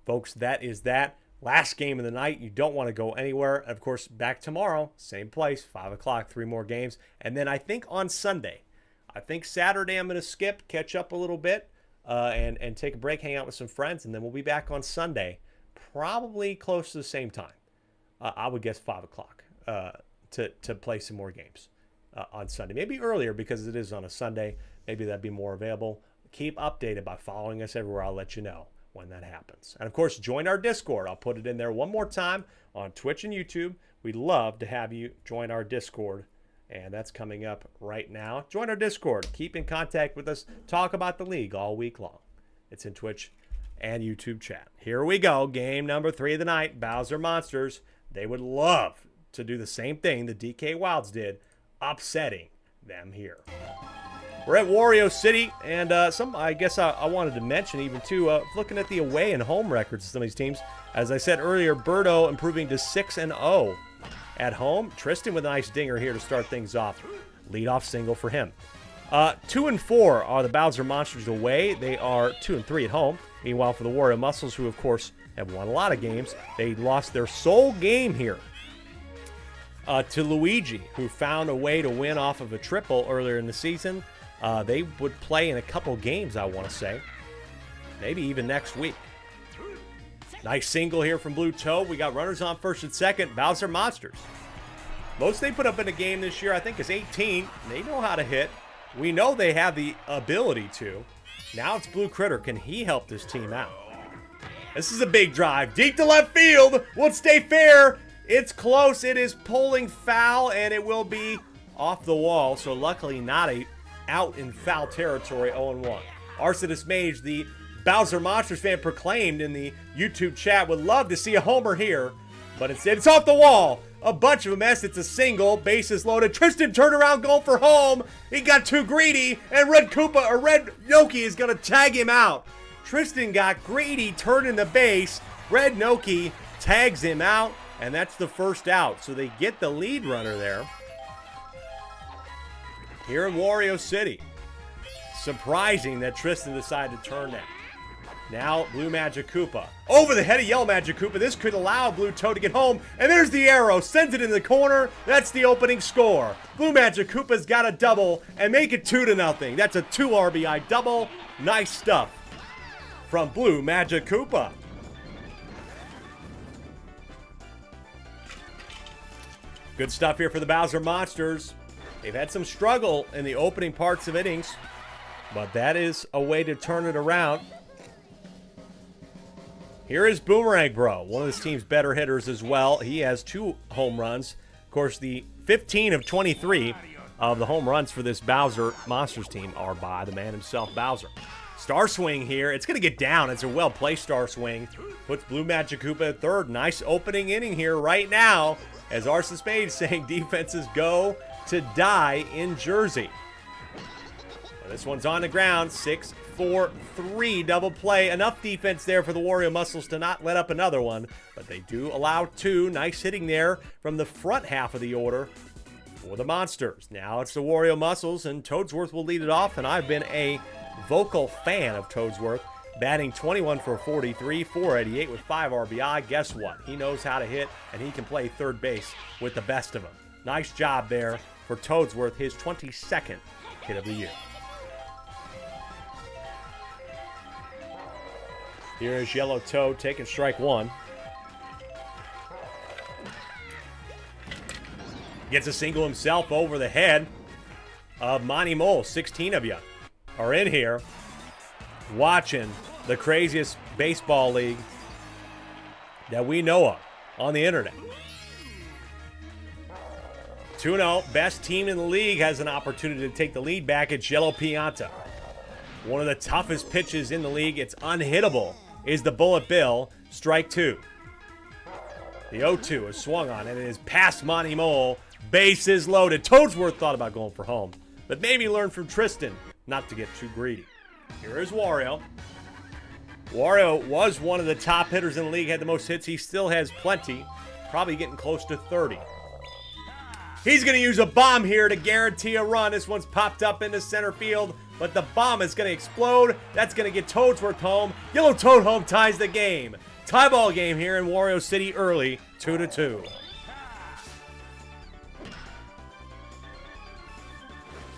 S1: Folks, that is that. Last game of the night. You don't want to go anywhere. Of course, back tomorrow, same place, 5 o'clock, 3 more games. And then I think on Sunday, I think Saturday I'm going to skip, catch up a little bit, and take a break, hang out with some friends, and then we'll be back on Sunday, probably close to the same time. I would guess 5 o'clock to play some more games on Sunday. Maybe earlier because it is on a Sunday. Maybe that'd be more available. Keep updated by following us everywhere. I'll let you know when that happens. And, of course, join our Discord. I'll put it in there one more time on Twitch and YouTube. We'd love to have you join our Discord, and that's coming up right now. Join our Discord. Keep in contact with us. Talk about the league all week long. It's in Twitch and YouTube chat. Here we go. Game number 3 of the night. Bowser Monsters. They would love to do the same thing the DK Wilds did, upsetting them here. We're at Wario City, and I guess I wanted to mention even too, looking at the away and home records of some of these teams. As I said earlier, Birdo improving to 6-0 at home. Tristan with a nice dinger here to start things off. Leadoff single for him. 2-4 are the Bowser Monsters away. They are 2-3 at home. Meanwhile, for the Wario Muscles, who of course have won a lot of games, they lost their sole game here to Luigi, who found a way to win off of a triple earlier in the season. They would play in a couple games, I want to say. Maybe even next week. Nice single here from Blue Toad. We got runners on first and second. Bowser Monsters. Most they put up in a game this year, I think, is 18. They know how to hit. We know they have the ability to. Now it's Blue Critter. Can he help this team out? This is a big drive. Deep to left field. Will it stay fair? It's close. It is pulling foul, and it will be off the wall. So luckily not a out in foul territory, 0-1. Arsonist Mage, the Bowser Monsters fan, proclaimed in the YouTube chat, would love to see a homer here, but instead it's off the wall. A bunch of a mess. It's a single. Bases loaded. Tristan turned around going for home. He got too greedy, and Red Noki is going to tag him out. Tristan got greedy, turning the base. Red Noki tags him out, and that's the first out. So they get the lead runner there. Here in Wario City. Surprising that Tristan decided to turn that. Now, Blue Magic Koopa. Over the head of Yellow Magic Koopa. This could allow Blue Toad to get home. And there's the arrow. Sends it in the corner. That's the opening score. Blue Magic Koopa's got a double and make it 2-0. That's a 2 RBI double. Nice stuff from Blue Magic Koopa. Good stuff here for the Bowser Monsters. They've had some struggle in the opening parts of innings, but that is a way to turn it around. Here is Boomerang Bro, one of this team's better hitters as well. He has 2 home runs. Of course, the 15 of 23 of the home runs for this Bowser Monsters team are by the man himself, Bowser. Star Swing here. It's going to get down. It's a well-placed Star Swing. Puts Blue Magic Koopa at third. Nice opening inning here right now, as Arson Spade saying defenses go to die in Jersey. Well, this one's on the ground. 6-4-3 double play. Enough defense there for the Wario Muscles to not let up another one, but they do allow 2. Nice hitting there from the front half of the order for the Monsters. Now it's the Wario Muscles, and Toadsworth will lead it off, and I've been a vocal fan of Toadsworth, batting 21 for 43, 488 with 5 RBI. Guess what? He knows how to hit, and he can play third base with the best of them. Nice job there for Toadsworth, his 22nd hit of the year. Here is Yellow Toad taking strike 1. Gets a single himself over the head of Monty Mole. 16 of you are in here watching the craziest baseball league that we know of on the internet. 2-0, best team in the league has an opportunity to take the lead back. It's Yellow Pianta. One of the toughest pitches in the league. It's unhittable. Is the Bullet Bill. Strike 2. The 0-2 is swung on, and it is past Monty Mole. Bases loaded. Toadsworth thought about going for home, but maybe learn from Tristan not to get too greedy. Here is Wario. Wario was one of the top hitters in the league, had the most hits. He still has plenty, probably getting close to 30. He's going to use a bomb here to guarantee a run. This one's popped up into center field, but the bomb is going to explode. That's going to get Toadsworth home. Yellow Toad home ties the game. Tie ball game here in Wario City early, 2-2.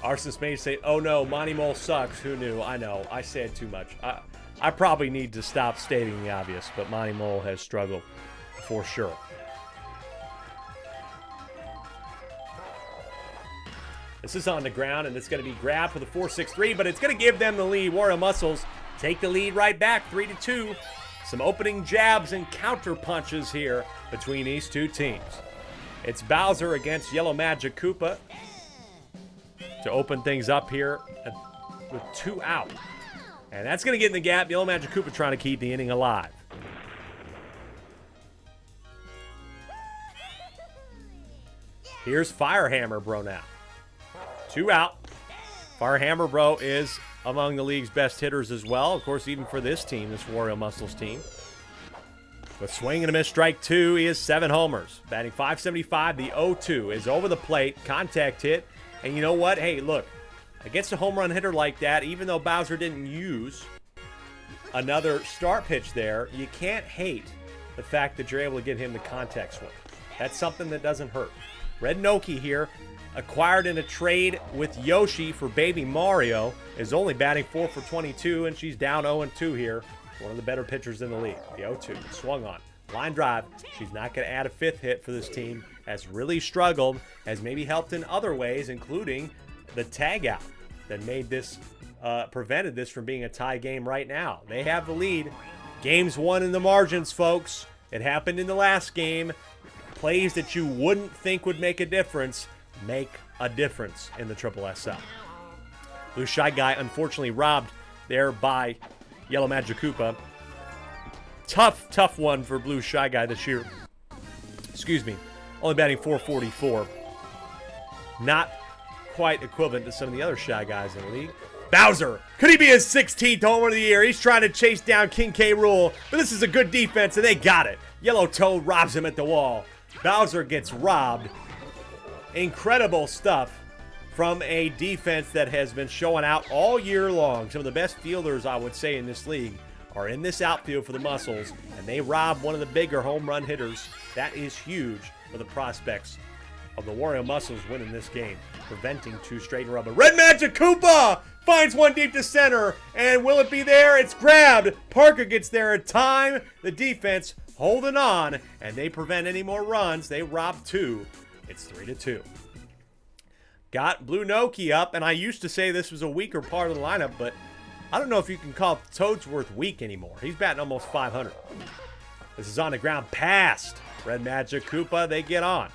S1: Arson Spade say, oh no, Monty Mole sucks. Who knew? I know. I said too much. I probably need to stop stating the obvious, but Monty Mole has struggled for sure. This is on the ground, and it's going to be grabbed for the 4-6-3, but it's going to give them the lead. Warrior Muscles take the lead right back, 3-2. Some opening jabs and counter punches here between these two teams. It's Bowser against Yellow Magic Koopa to open things up here with 2 out. And that's going to get in the gap. Yellow Magic Koopa trying to keep the inning alive. Here's Firehammer Bro now. 2 out. Firehammer Bro is among the league's best hitters as well. Of course, even for this team, this Warrior Muscles team. With swing and a miss, strike 2, he has 7 homers. Batting .575, the 0-2 is over the plate, contact hit. And you know what? Hey, look, against a home run hitter like that, even though Bowser didn't use another start pitch there, you can't hate the fact that you're able to get him the contact swing. That's something that doesn't hurt. Red Noki here, acquired in a trade with Yoshi for Baby Mario, is only batting 4 for 22, and she's down 0-2 here. One of the better pitchers in the league. The 0-2 swung on. Line drive. She's not going to add a 5th hit for this team. Has really struggled. Has maybe helped in other ways, including the tag out that made this, prevented this from being a tie game right now. They have the lead. Game's won in the margins, folks. It happened in the last game. Plays that you wouldn't think would make a difference make a difference in the SSSL. Blue Shy Guy unfortunately robbed there by Yellow Magic Koopa. Tough one for Blue Shy Guy this year. Excuse me. Only batting .444. Not quite equivalent to some of the other Shy Guys in the league. Bowser. Could he be his 16th homer of the year? He's trying to chase down King K. Rool, but this is a good defense, and they got it. Yellow Toad robs him at the wall. Bowser gets robbed. Incredible stuff from a defense that has been showing out all year long. Some of the best fielders, I would say, in this league are in this outfield for the Muscles, and they rob one of the bigger home run hitters. That is huge for the prospects of the Warrior Muscles winning this game, preventing 2 straight in a row. But Red Magic Koopa finds one deep to center, and will it be there? It's grabbed. Parker gets there in time. The defense holding on, and they prevent any more runs. They rob 2. It's 3-2. Got Blue Noki up, and I used to say this was a weaker part of the lineup, but I don't know if you can call Toadsworth weak anymore. He's batting almost 500. This is on the ground past Red Magic Koopa. They get on.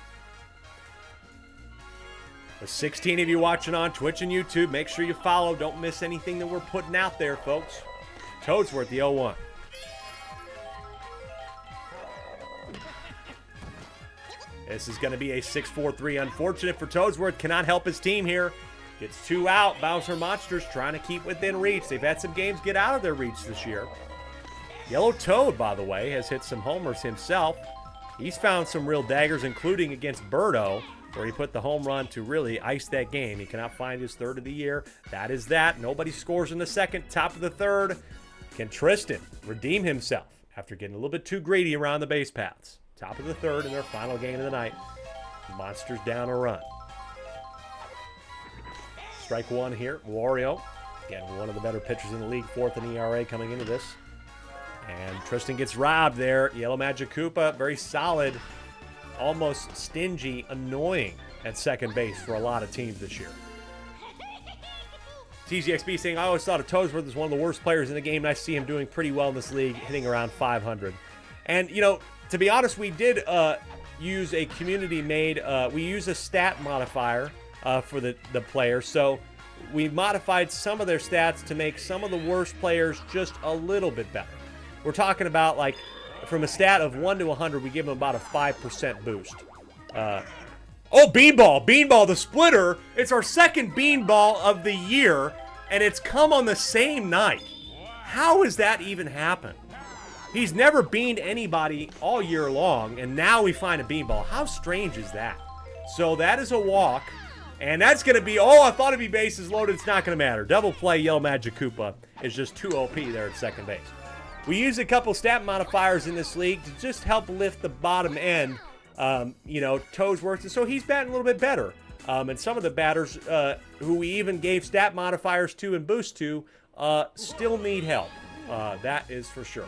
S1: With 16 of you watching on Twitch and YouTube, make sure you follow. Don't miss anything that we're putting out there, folks. Toadsworth, the 0-1. This is going to be a 6-4-3. Unfortunate for Toadsworth. Cannot help his team here. Gets 2 out. Bowser Monsters trying to keep within reach. They've had some games get out of their reach this year. Yellow Toad, by the way, has hit some homers himself. He's found some real daggers, including against Birdo, where he put the home run to really ice that game. He cannot find his 3rd of the year. That is that. Nobody scores in the 2nd. Top of the 3rd. Can Tristan redeem himself after getting a little bit too greedy around the base paths? Top of the 3rd in their final game of the night. Monsters down a run. Strike 1 here. Wario. Again, one of the better pitchers in the league. 4th in ERA coming into this. And Tristan gets robbed there. Yellow Magic Koopa, very solid. Almost stingy, annoying at second base for a lot of teams this year. TGXB saying, I always thought of Toadsworth as one of the worst players in the game, and I see him doing pretty well in this league, hitting around 500. And, you know, to be honest, we did use a community-made, we use a stat modifier for the player. So we modified some of their stats to make some of the worst players just a little bit better. We're talking about, like, from a stat of 1 to 100, we give them about a 5% boost. Oh, Beanball. Beanball, the splitter. It's our 2nd Beanball of the year, and it's come on the same night. How has that even happened? He's never beaned anybody all year long, and now we find a Beanball. How strange is that? So that is a walk, and that's going to be, oh, I thought it'd be bases loaded. It's not going to matter. Double play Yellow Magic Koopa is just too OP there at second base. We use a couple stat modifiers in this league to just help lift the bottom end, you know, Toadsworth, and so he's batting a little bit better. And some of the batters who we even gave stat modifiers to and boost to still need help. That is for sure.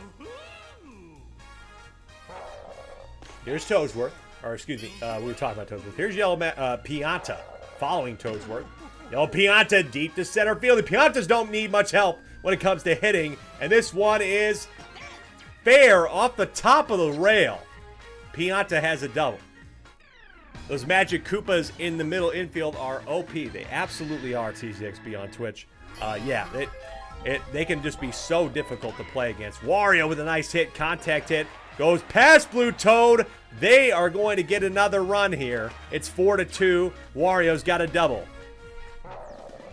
S1: Here's Toadsworth, or excuse me, we were talking about Toadsworth. Here's Yellow Pianta following Toadsworth. Yellow Pianta deep to center field. The Piantas don't need much help when it comes to hitting. And this one is fair off the top of the rail. Pianta has a double. Those Magic Koopas in the middle infield are OP. They absolutely are, TZXB on Twitch. Yeah, they can just be so difficult to play against. Wario with a nice hit, contact hit. Goes past Blue Toad. They are going to get another run here. It's 4-2. Wario's got a double.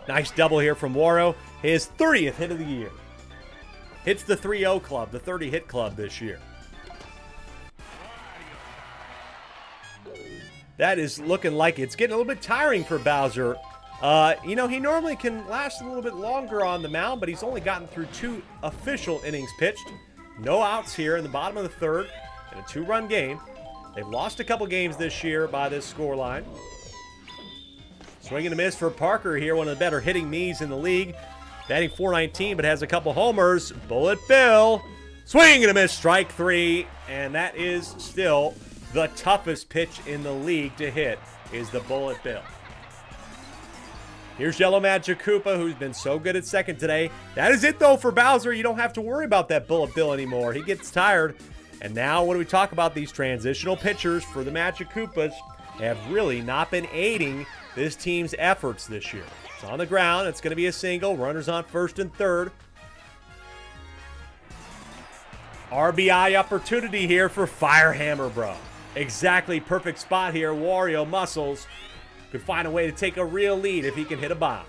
S1: Nice double here from Wario. His 30th hit of the year. Hits the 3-0 club, the 30-hit club this year. That is looking like it's getting a little bit tiring for Bowser. You know, he normally can last a little bit longer on the mound, but he's only gotten through 2 official innings pitched. No outs here in the bottom of the 3rd in a 2-run game. They've lost a couple games this year by this scoreline. Swing and a miss for Parker here, one of the better hitting me's in the league. Batting .419, but has a couple homers. Bullet Bill. Swing and a miss, strike 3. And that is still the toughest pitch in the league to hit, is the Bullet Bill. Here's Yellow Magic Koopa, who's been so good at second today. That is it, though, for Bowser. You don't have to worry about that Bullet Bill anymore. He gets tired. And now when we talk about these transitional pitchers for the Magic Koopas, have really not been aiding this team's efforts this year. It's on the ground. It's going to be a single. Runners on first and third. RBI opportunity here for Firehammer Bro. Exactly perfect spot here. Wario Muscles could find a way to take a real lead if he can hit a bomb.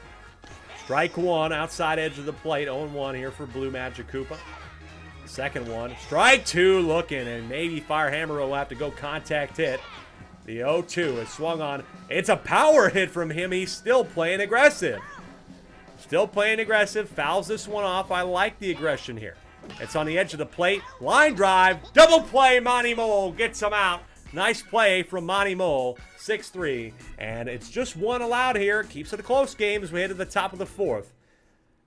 S1: Strike 1, outside edge of the plate. 0-1 here for Blue Magic Koopa. Second one. Strike 2 looking, and maybe Firehammer will have to go contact hit. The 0-2 is swung on. It's a power hit from him. He's still playing aggressive. Still playing aggressive. Fouls this one off. I like the aggression here. It's on the edge of the plate. Line drive. Double play. Monty Mole gets him out. Nice play from Monty Mole. 6-3. And it's just one allowed here. Keeps it a close game as we head to the top of the 4th.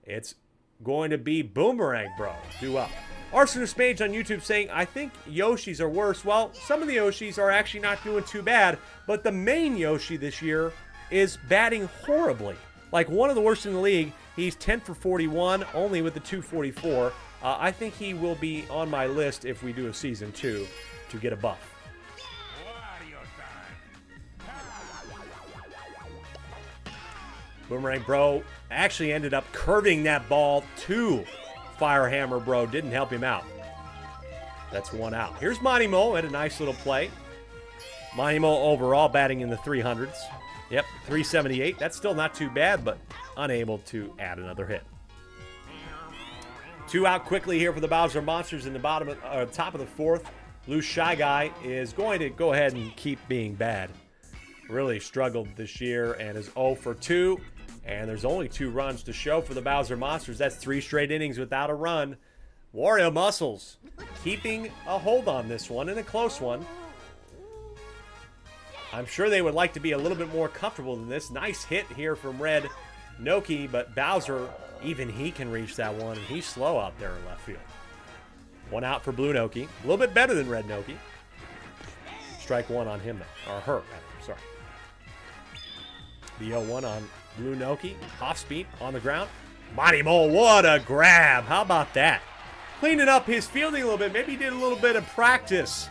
S1: It's going to be Boomerang Bro. 2 up. Arsonist Mage on YouTube saying, I think Yoshis are worse. Well, some of the Yoshis are actually not doing too bad, but the main Yoshi this year is batting horribly. Like one of the worst in the league. He's 10 for 41, only with the 244. I think he will be on my list if we do a Season 2 to get a buff. Boomerang Bro actually ended up curving that ball to Firehammer Bro. Didn't help him out. That's 1 out. Here's Monty Mole. Had a nice little play. Monty Mole overall batting in the 300s. Yep, 378. That's still not too bad, but unable to add another hit. 2 out quickly here for the Bowser Monsters in the top of the 4th. Blue Shy Guy is going to go ahead and keep being bad. Really struggled this year and is 0 for 2. And there's only 2 runs to show for the Bowser Monsters. That's 3 straight innings without a run. Wario Muscles keeping a hold on this one, and a close one. I'm sure they would like to be a little bit more comfortable than this. Nice hit here from Red Noki, but Bowser, even he can reach that one, and he's slow out there in left field. 1 out for Blue Noki. A little bit better than Red Noki. Strike 1 on him, or her, rather. Sorry. The 0-1 on Blue Noki. Off speed on the ground. Monty Mole, what a grab. How about that? Cleaning up his fielding a little bit. Maybe he did a little bit of practice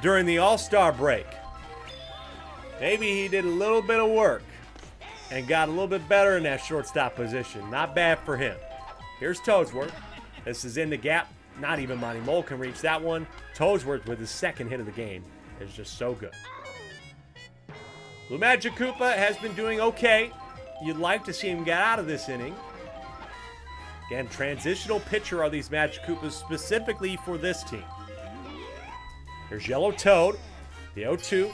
S1: during the All-Star break. Maybe he did a little bit of work and got a little bit better in that shortstop position. Not bad for him. Here's Toadsworth. This is in the gap. Not even Monty Mole can reach that one. Toadsworth with his 2nd hit of the game is just so good. Blue Magic Koopa has been doing okay. You'd like to see him get out of this inning. Again, transitional pitcher are these Magic Koopas specifically for this team. Here's Yellow Toad. The 0-2.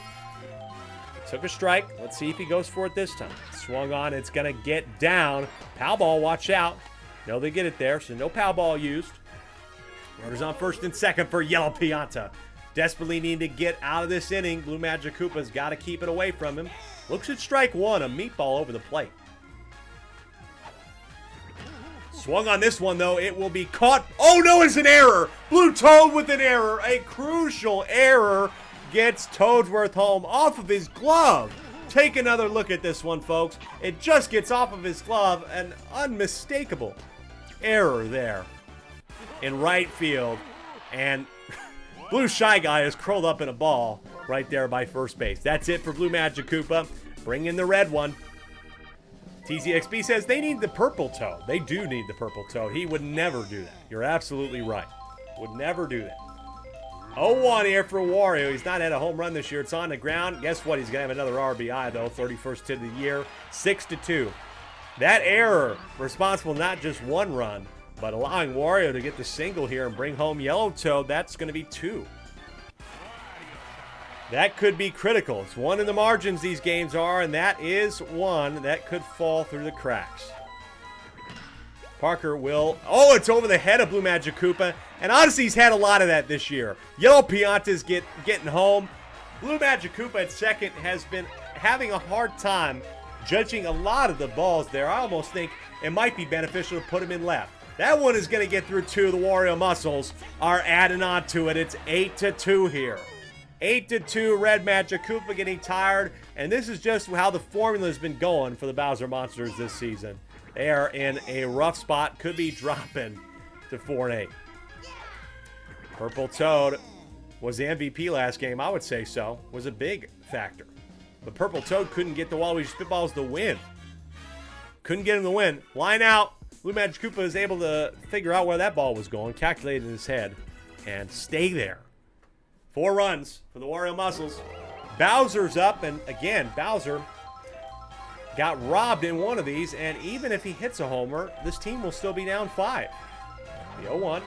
S1: Took a strike. Let's see if he goes for it this time. Swung on. It's going to get down. Pow ball, watch out. No, they get it there, so no pow ball used. Runners on first and second for Yellow Pianta. Desperately need to get out of this inning. Blue Magic Koopa's got to keep it away from him. Looks at strike 1, a meatball over the plate. Swung on this one, though. It will be caught. Oh, no, it's an error. Blue Toad with an error. A crucial error gets Toadsworth home off of his glove. Take another look at this one, folks. It just gets off of his glove. An unmistakable error there in right field. And Blue Shy Guy is curled up in a ball right there by first base. That's it for Blue Magic Koopa. Bring in the red one. TZXB says they need the purple toe. They do need the purple toe. He would never do that. You're absolutely right. Would never do that. 0-1 here for Wario. He's not had a home run this year. It's on the ground. Guess what? He's going to have another RBI, though. 31st hit of the year. 6-2. That error responsible not just one run, but allowing Wario to get the single here and bring home Yellow Toad. That's going to be 2. That could be critical. It's 1 in the margins these games are, and that is 1 that could fall through the cracks. Parker will... Oh, it's over the head of Blue Magic Koopa. And honestly, he's had a lot of that this year. Yellow Pianta's getting home. Blue Magic Koopa at second has been having a hard time judging a lot of the balls there. I almost think it might be beneficial to put him in left. That one is going to get through 2. The Wario Muscles are adding on to it. It's 8-2 here. 8-2, Red Magic Koopa getting tired. And this is just how the formula has been going for the Bowser Monsters this season. They are in a rough spot. Could be dropping to 4-8. Purple Toad was the MVP last game. I would say so. Was a big factor. But Purple Toad couldn't get the Waluigi Spitballs to win. Couldn't get him to win. Line out. Blue Magic Koopa is able to figure out where that ball was going. Calculated in his head. And stay there. 4 runs for the Wario Muscles. Bowser's up. And again, Bowser got robbed in one of these, and even if he hits a homer, this team will still be down 5. The 0-1.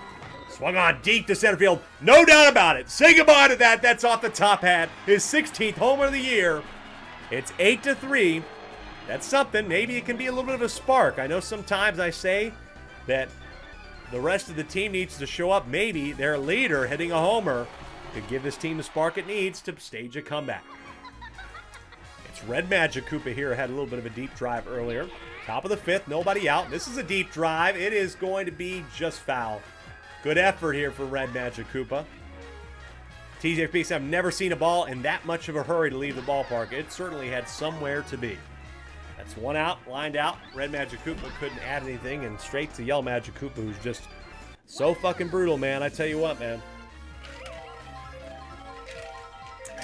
S1: Swung on deep to center field. No doubt about it. Say goodbye to that. That's off the top hat. His 16th homer of the year. It's 8-3. That's something. Maybe it can be a little bit of a spark. I know sometimes I say that the rest of the team needs to show up. Maybe their leader hitting a homer could give this team the spark it needs to stage a comeback. Red Magic Koopa here had a little bit of a deep drive earlier. Top of the 5th, nobody out. This is a deep drive. It is going to be just foul. Good effort here for Red Magic Koopa. TJFB said, I've never seen a ball in that much of a hurry to leave the ballpark. It certainly had somewhere to be. That's 1 out, lined out. Red Magic Koopa couldn't add anything, and straight to Yellow Magic Koopa, who's just so fucking brutal, man. I tell you what, man.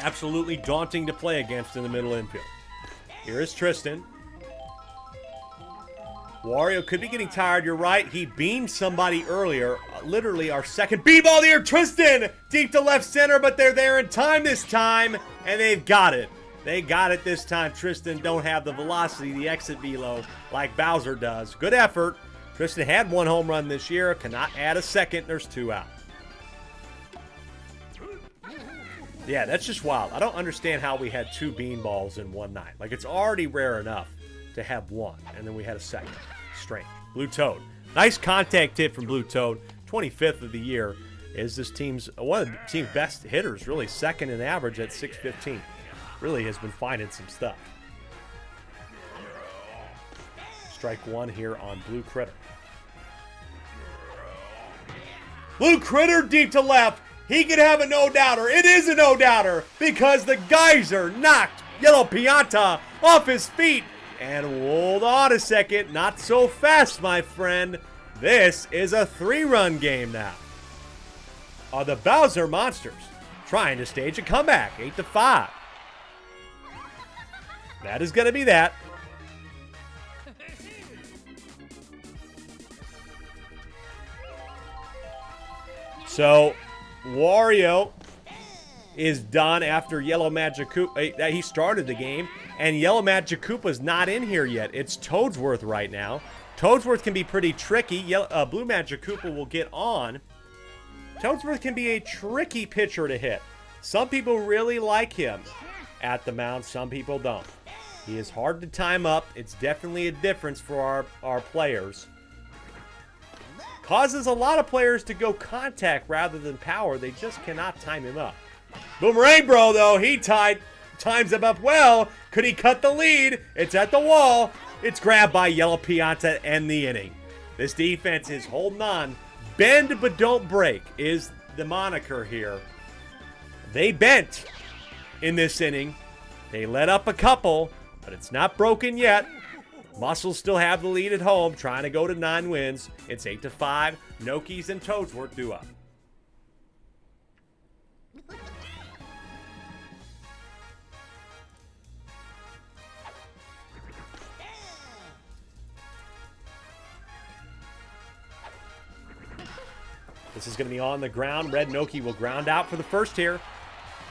S1: Absolutely daunting to play against in the middle infield. Here is Tristan. Wario could be getting tired. You're right. He beamed somebody earlier. Literally our second B-ball of the year. Tristan deep to left center, but they're there in time this time, and they've got it. They got it this time. Tristan don't have the velocity, the exit velo, like Bowser does. Good effort. Tristan had 1 home run this year. Cannot add a second. There's 2 out. Yeah, that's just wild. I don't understand how we had 2 beanballs in one night. Like, it's already rare enough to have 1, and then we had a second. Strange. Blue Toad. Nice contact hit from Blue Toad. 25th of the year is this team's one of the team's best hitters, really second in average at 615. Really has been finding some stuff. Strike 1 here on Blue Critter. Blue Critter deep to left. He could have a no-doubter. It is a no-doubter because the Geyser knocked Yellow Pianta off his feet. And hold on a second. Not so fast, my friend. This is a 3-run game now. Are the Bowser Monsters trying to stage a comeback? 8-5. That is going to be that. So Wario is done after Yellow Magic Koopa. He started the game, and Yellow Magic Koopa's not in here yet. It's Toadsworth right now. Toadsworth can be pretty tricky. Blue Magic Koopa will get on. Toadsworth can be a tricky pitcher to hit. Some people really like him at the mound. Some people don't. He is hard to time up. It's definitely a difference for our players. Causes a lot of players to go contact rather than power. They just cannot time him up. Boomerang Bro, though, he times him up well. Could he cut the lead? It's at the wall. It's grabbed by Yellow Pianta to end the inning. This defense is holding on. Bend but don't break is the moniker here. They bent in this inning. They let up a couple, but it's not broken yet. Muscles still have the lead at home, trying to go to 9 wins. It's 8-5. Noki's and Toadsworth due up. This is going to be on the ground. Red Noki will ground out for the first here.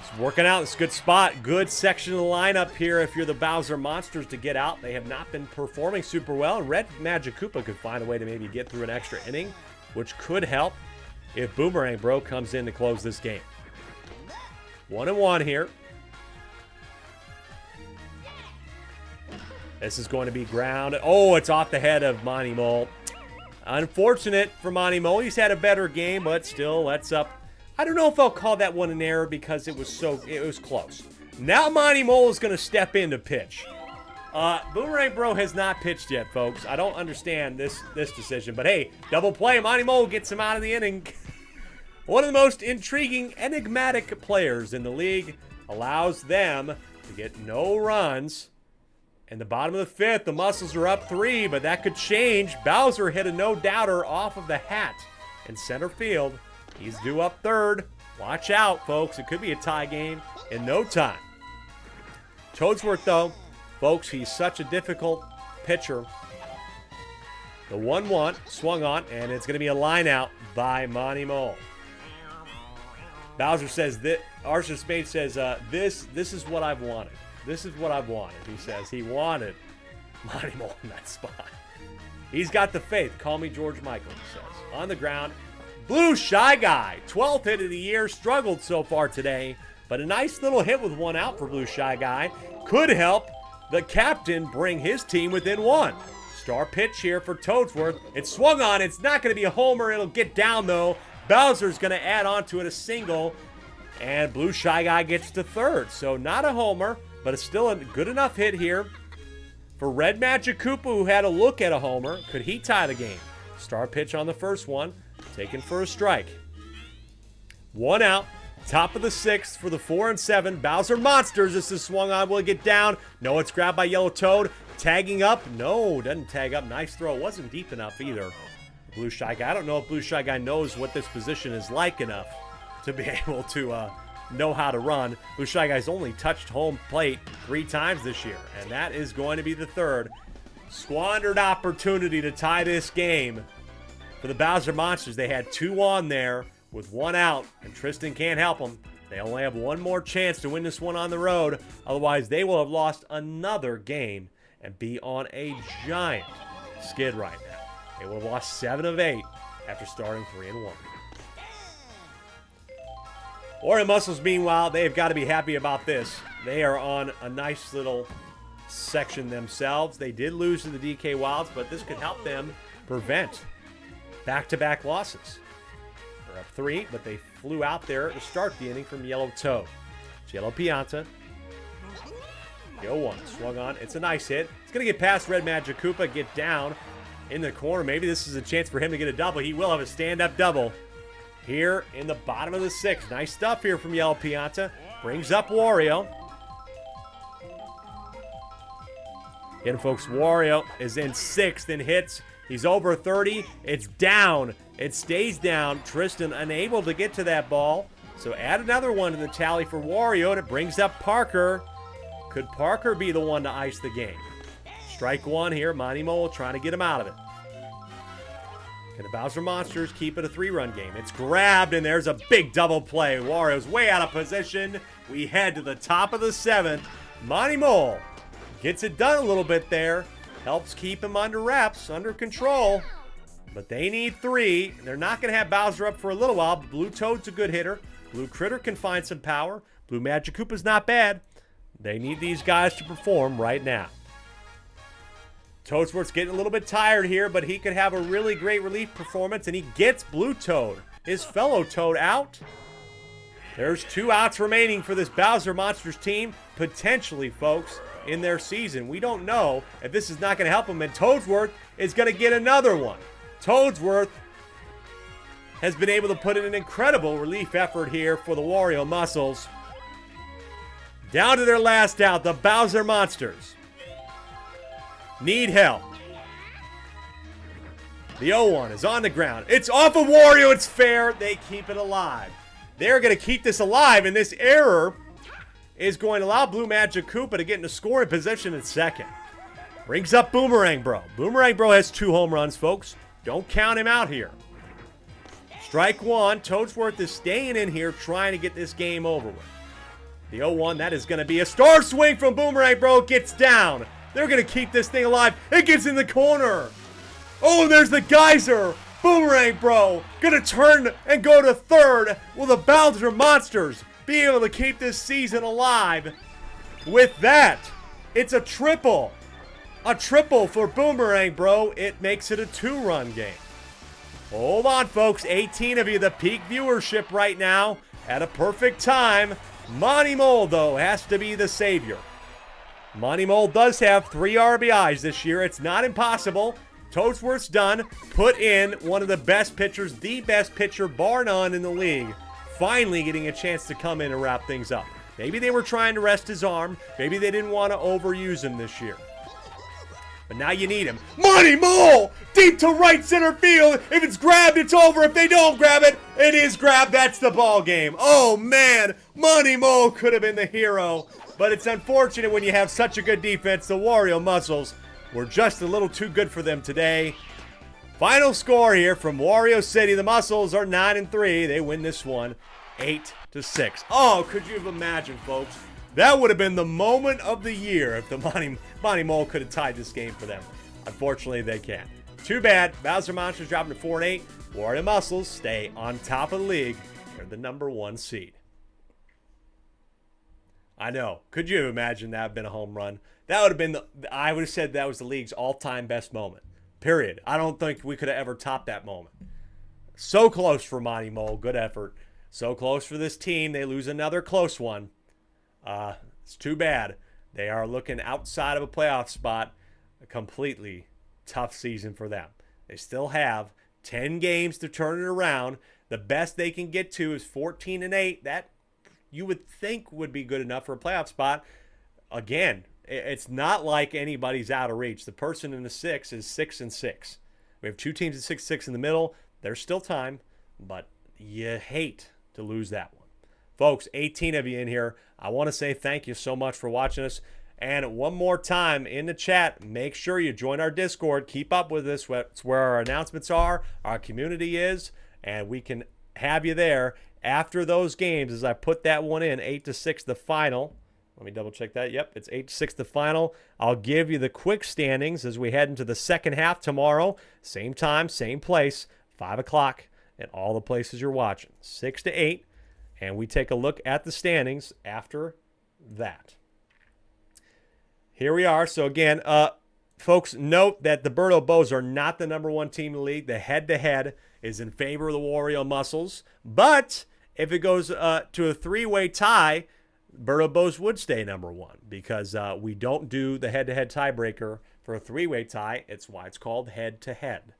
S1: It's working out. It's a good spot. Good section of the lineup here if you're the Bowser Monsters to get out. They have not been performing super well. And Red Magic Koopa could find a way to maybe get through an extra inning, which could help if Boomerang Bro comes in to close this game. 1-1 here. This is going to be ground. Oh, it's off the head of Monty Mole. Unfortunate for Monty Mole. He's had a better game, but still, that's up. I don't know if I'll call that one an error because it was close. Now Monty Mole is going to step in to pitch. Boomerang Bro has not pitched yet, folks. I don't understand this decision, but hey, double play. Monty Mole gets him out of the inning. One of the most intriguing, enigmatic players in the league allows them to get no runs. In the bottom of the 5th, the Muscles are up 3, but that could change. Bowser hit a no-doubter off of the hat in center field. He's due up 3rd. Watch out, folks. It could be a tie game in no time. Toadsworth, though, folks, he's such a difficult pitcher. The 1-1 swung on, and it's going to be a line out by Monty Mole. Bowser says that Archer Spade says, this is what I've wanted. This is what I've wanted, he says. He wanted Monty Mole in that spot. He's got the faith. Call me George Michael, he says. On the ground, Blue Shy Guy, 12th hit of the year, struggled so far today, but a nice little hit with 1 out for Blue Shy Guy could help the captain bring his team within 1. Star pitch here for Toadsworth. It's swung on. It's not going to be a homer. It'll get down, though. Bowser's going to add on to it a single, and Blue Shy Guy gets to 3rd. So not a homer, but it's still a good enough hit here for Red Magic Koopa, who had a look at a homer. Could he tie the game? Star pitch on the first one, taken for a strike. 1 out, top of the 6th for the 4 and 7. Bowser Monsters. This is swung on. Will it get down? No, it's grabbed by Yellow Toad. Tagging up? No, doesn't tag up. Nice throw. It wasn't deep enough either. Blue Shy Guy. I don't know if Blue Shy Guy knows what this position is like enough to be able to know how to run. Blue Shy Guy's only touched home plate 3 times this year, and that is going to be the 3rd. Squandered opportunity to tie this game for the Bowser Monsters. They had 2 on there with 1 out, and Tristan can't help them. They only have 1 more chance to win this one on the road. Otherwise, they will have lost another game and be on a giant skid right now. They will have lost 7 of 8 after starting 3-1. Warrior Muscles, meanwhile, they've got to be happy about this. They are on a nice little section themselves. They did lose to the DK Wilds, but this could help them prevent back-to-back losses. They're up 3, but they flew out there to start the inning from Yellow Toad. It's Yellow Pianta. Go 1. Swung on. It's a nice hit. It's going to get past Red Magic Koopa, get down in the corner. Maybe this is a chance for him to get a double. He will have a stand-up double here in the bottom of the 6th. Nice stuff here from Yellow Pianta. Brings up Wario. Again, folks, Wario is in 6th in hits. He's over 30. It's down. It stays down. Tristan unable to get to that ball. So add another one to the tally for Wario, and it brings up Parker. Could Parker be the one to ice the game? Strike 1 here. Monty Mole trying to get him out of it. Can the Bowser Monsters keep it a 3-run game? It's grabbed, and there's a big double play. Wario's way out of position. We head to the top of the 7th. Monty Mole gets it done a little bit there. Helps keep him under wraps, under control. But they need 3. They're not going to have Bowser up for a little while. Blue Toad's a good hitter. Blue Critter can find some power. Blue Magic Koopa's not bad. They need these guys to perform right now. Toadsworth's getting a little bit tired here, but he could have a really great relief performance, and he gets Blue Toad, his fellow Toad, out. There's 2 outs remaining for this Bowser Monsters team, potentially, folks, in their season. We don't know if this is not going to help them, and Toadsworth is going to get another one. Toadsworth has been able to put in an incredible relief effort here for the Wario Muscles. Down to their last out, the Bowser Monsters need help. The 0-1 is on the ground. It's off of Wario. It's fair. They keep it alive. They're going to keep this alive, and this error is going to allow Blue Magic Koopa to get into scoring position in second. Brings up Boomerang Bro. Boomerang Bro has 2 home runs, folks. Don't count him out here. Strike 1. Toadsworth is staying in here trying to get this game over with. The 0-1, that is going to be a star swing from Boomerang Bro. Gets down. They're going to keep this thing alive. It gets in the corner. Oh, there's the geyser. Boomerang Bro going to turn and go to third. Will the Bowser Monsters be able to keep this season alive? With that, it's a triple. A triple for Boomerang Bro. It makes it a 2-run game. Hold on, folks. 18 of you, the peak viewership right now at a perfect time. Monty Mole, though, has to be the savior. Monty Mole does have 3 RBIs this year. It's not impossible. Toadsworth's done. Put in one of the best pitchers, the best pitcher, bar none, in the league. Finally getting a chance to come in and wrap things up. Maybe they were trying to rest his arm. Maybe they didn't want to overuse him this year. But now you need him. Monty Mole! Deep to right center field. If it's grabbed, it's over. If they don't grab it, it is grabbed. That's the ball game. Oh, man. Monty Mole could have been the hero. But it's unfortunate when you have such a good defense. The Wario Muscles were just a little too good for them today. Final score here from Wario City. The Muscles are 9-3. They win this one 8-6. Oh, could you have imagined, folks? That would have been the moment of the year if the Monty Mole could have tied this game for them. Unfortunately, they can't. Too bad. Bowser Monsters dropping to 4-8. Wario Muscles stay on top of the league. They're the #1 seed. I know. Could you have imagined that would have been a home run? That would have been I would have said that was the league's all-time best moment. Period. I don't think we could have ever topped that moment. So close for Monty Mole. Good effort. So close for this team. They lose another close one. It's too bad. They are looking outside of a playoff spot. A completely tough season for them. They still have 10 games to turn it around. The best they can get to is 14-8. That you would think would be good enough for a playoff spot. Again, it's not like anybody's out of reach. The person in the 6 is 6-6. We have 2 teams at 6-6 in the middle. There's still time, but you hate to lose that one. Folks, 18 of you in here. I want to say thank you so much for watching us. And one more time in the chat, make sure you join our Discord. Keep up with us. It's where our announcements are, our community is, and we can have you there after those games as I put that one in, 8-6 the final. Let me double check that. Yep, it's 8-6 the final. I'll give you the quick standings as we head into the second half tomorrow. Same time, same place, 5 o'clock at all the places you're watching. 6-8. And we take a look at the standings after that. Here we are. So again, folks, note that the Birdo Bows are not the #1 team in the league. The head-to-head is in favor of the Wario Muscles. But if it goes to a 3-way tie, Birdo Bows would stay #1 because we don't do the head-to-head tiebreaker for a 3-way tie. It's why it's called head-to-head.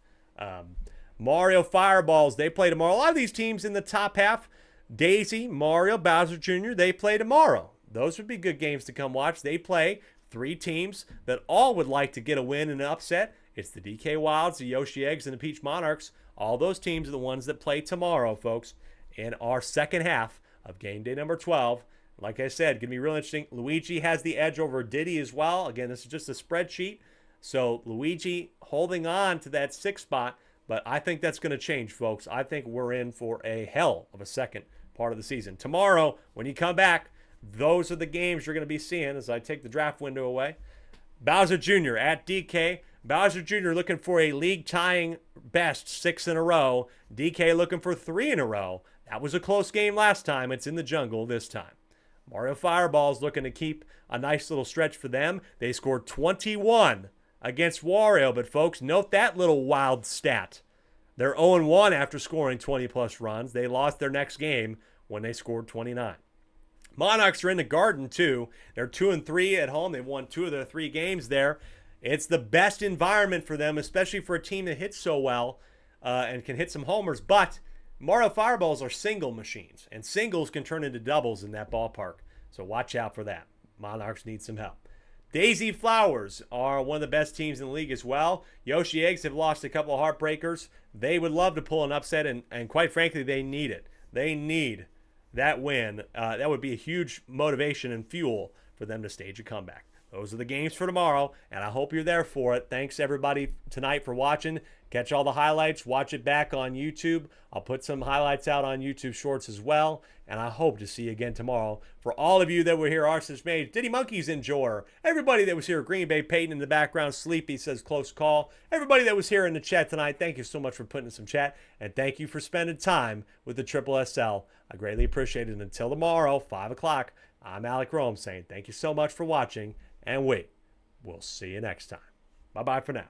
S1: Mario Fireballs, they play tomorrow. A lot of these teams in the top half, Daisy, Mario, Bowser Jr., they play tomorrow. Those would be good games to come watch. They play 3 teams that all would like to get a win and an upset. It's the DK Wilds, the Yoshi Eggs, and the Peach Monarchs. All those teams are the ones that play tomorrow, folks, in our second half of game day number 12. Like I said, going to be real interesting. Luigi has the edge over Diddy as well. Again, this is just a spreadsheet. So Luigi holding on to that 6th spot, but I think that's going to change, folks. I think we're in for a hell of a second part of the season. Tomorrow, when you come back, those are the games you're going to be seeing as I take the draft window away. Bowser Jr. at DK. Bowser Jr. looking for a league-tying best 6 in a row. DK looking for 3 in a row. That was a close game last time. It's in the jungle this time. Mario Fireball's looking to keep a nice little stretch for them. They scored 21 against Wario, but folks, note that little wild stat. They're 0-1 after scoring 20-plus runs. They lost their next game when they scored 29. Monarchs are in the Garden, too. They're 2-3 at home. They've won 2 of their 3 games there. It's the best environment for them, especially for a team that hits so well and can hit some homers. But Mario Fireballs are single machines, and singles can turn into doubles in that ballpark. So watch out for that. Monarchs need some help. Daisy Flowers are one of the best teams in the league as well. Yoshi Eggs have lost a couple of heartbreakers. They would love to pull an upset, and quite frankly, they need it. They need that win. That would be a huge motivation and fuel for them to stage a comeback. Those are the games for tomorrow, and I hope you're there for it. Thanks, everybody, tonight for watching. Catch all the highlights. Watch it back on YouTube. I'll put some highlights out on YouTube Shorts as well, and I hope to see you again tomorrow. For all of you that were here, Arson's Mage, Diddy Monkeys Enjoyer, everybody that was here, Green Bay Peyton in the background, Sleepy says close call. Everybody that was here in the chat tonight, thank you so much for putting in some chat, and thank you for spending time with the Triple SL. I greatly appreciate it. Until tomorrow, 5 o'clock, I'm Alec Rome saying thank you so much for watching, and we'll see you next time. Bye-bye for now.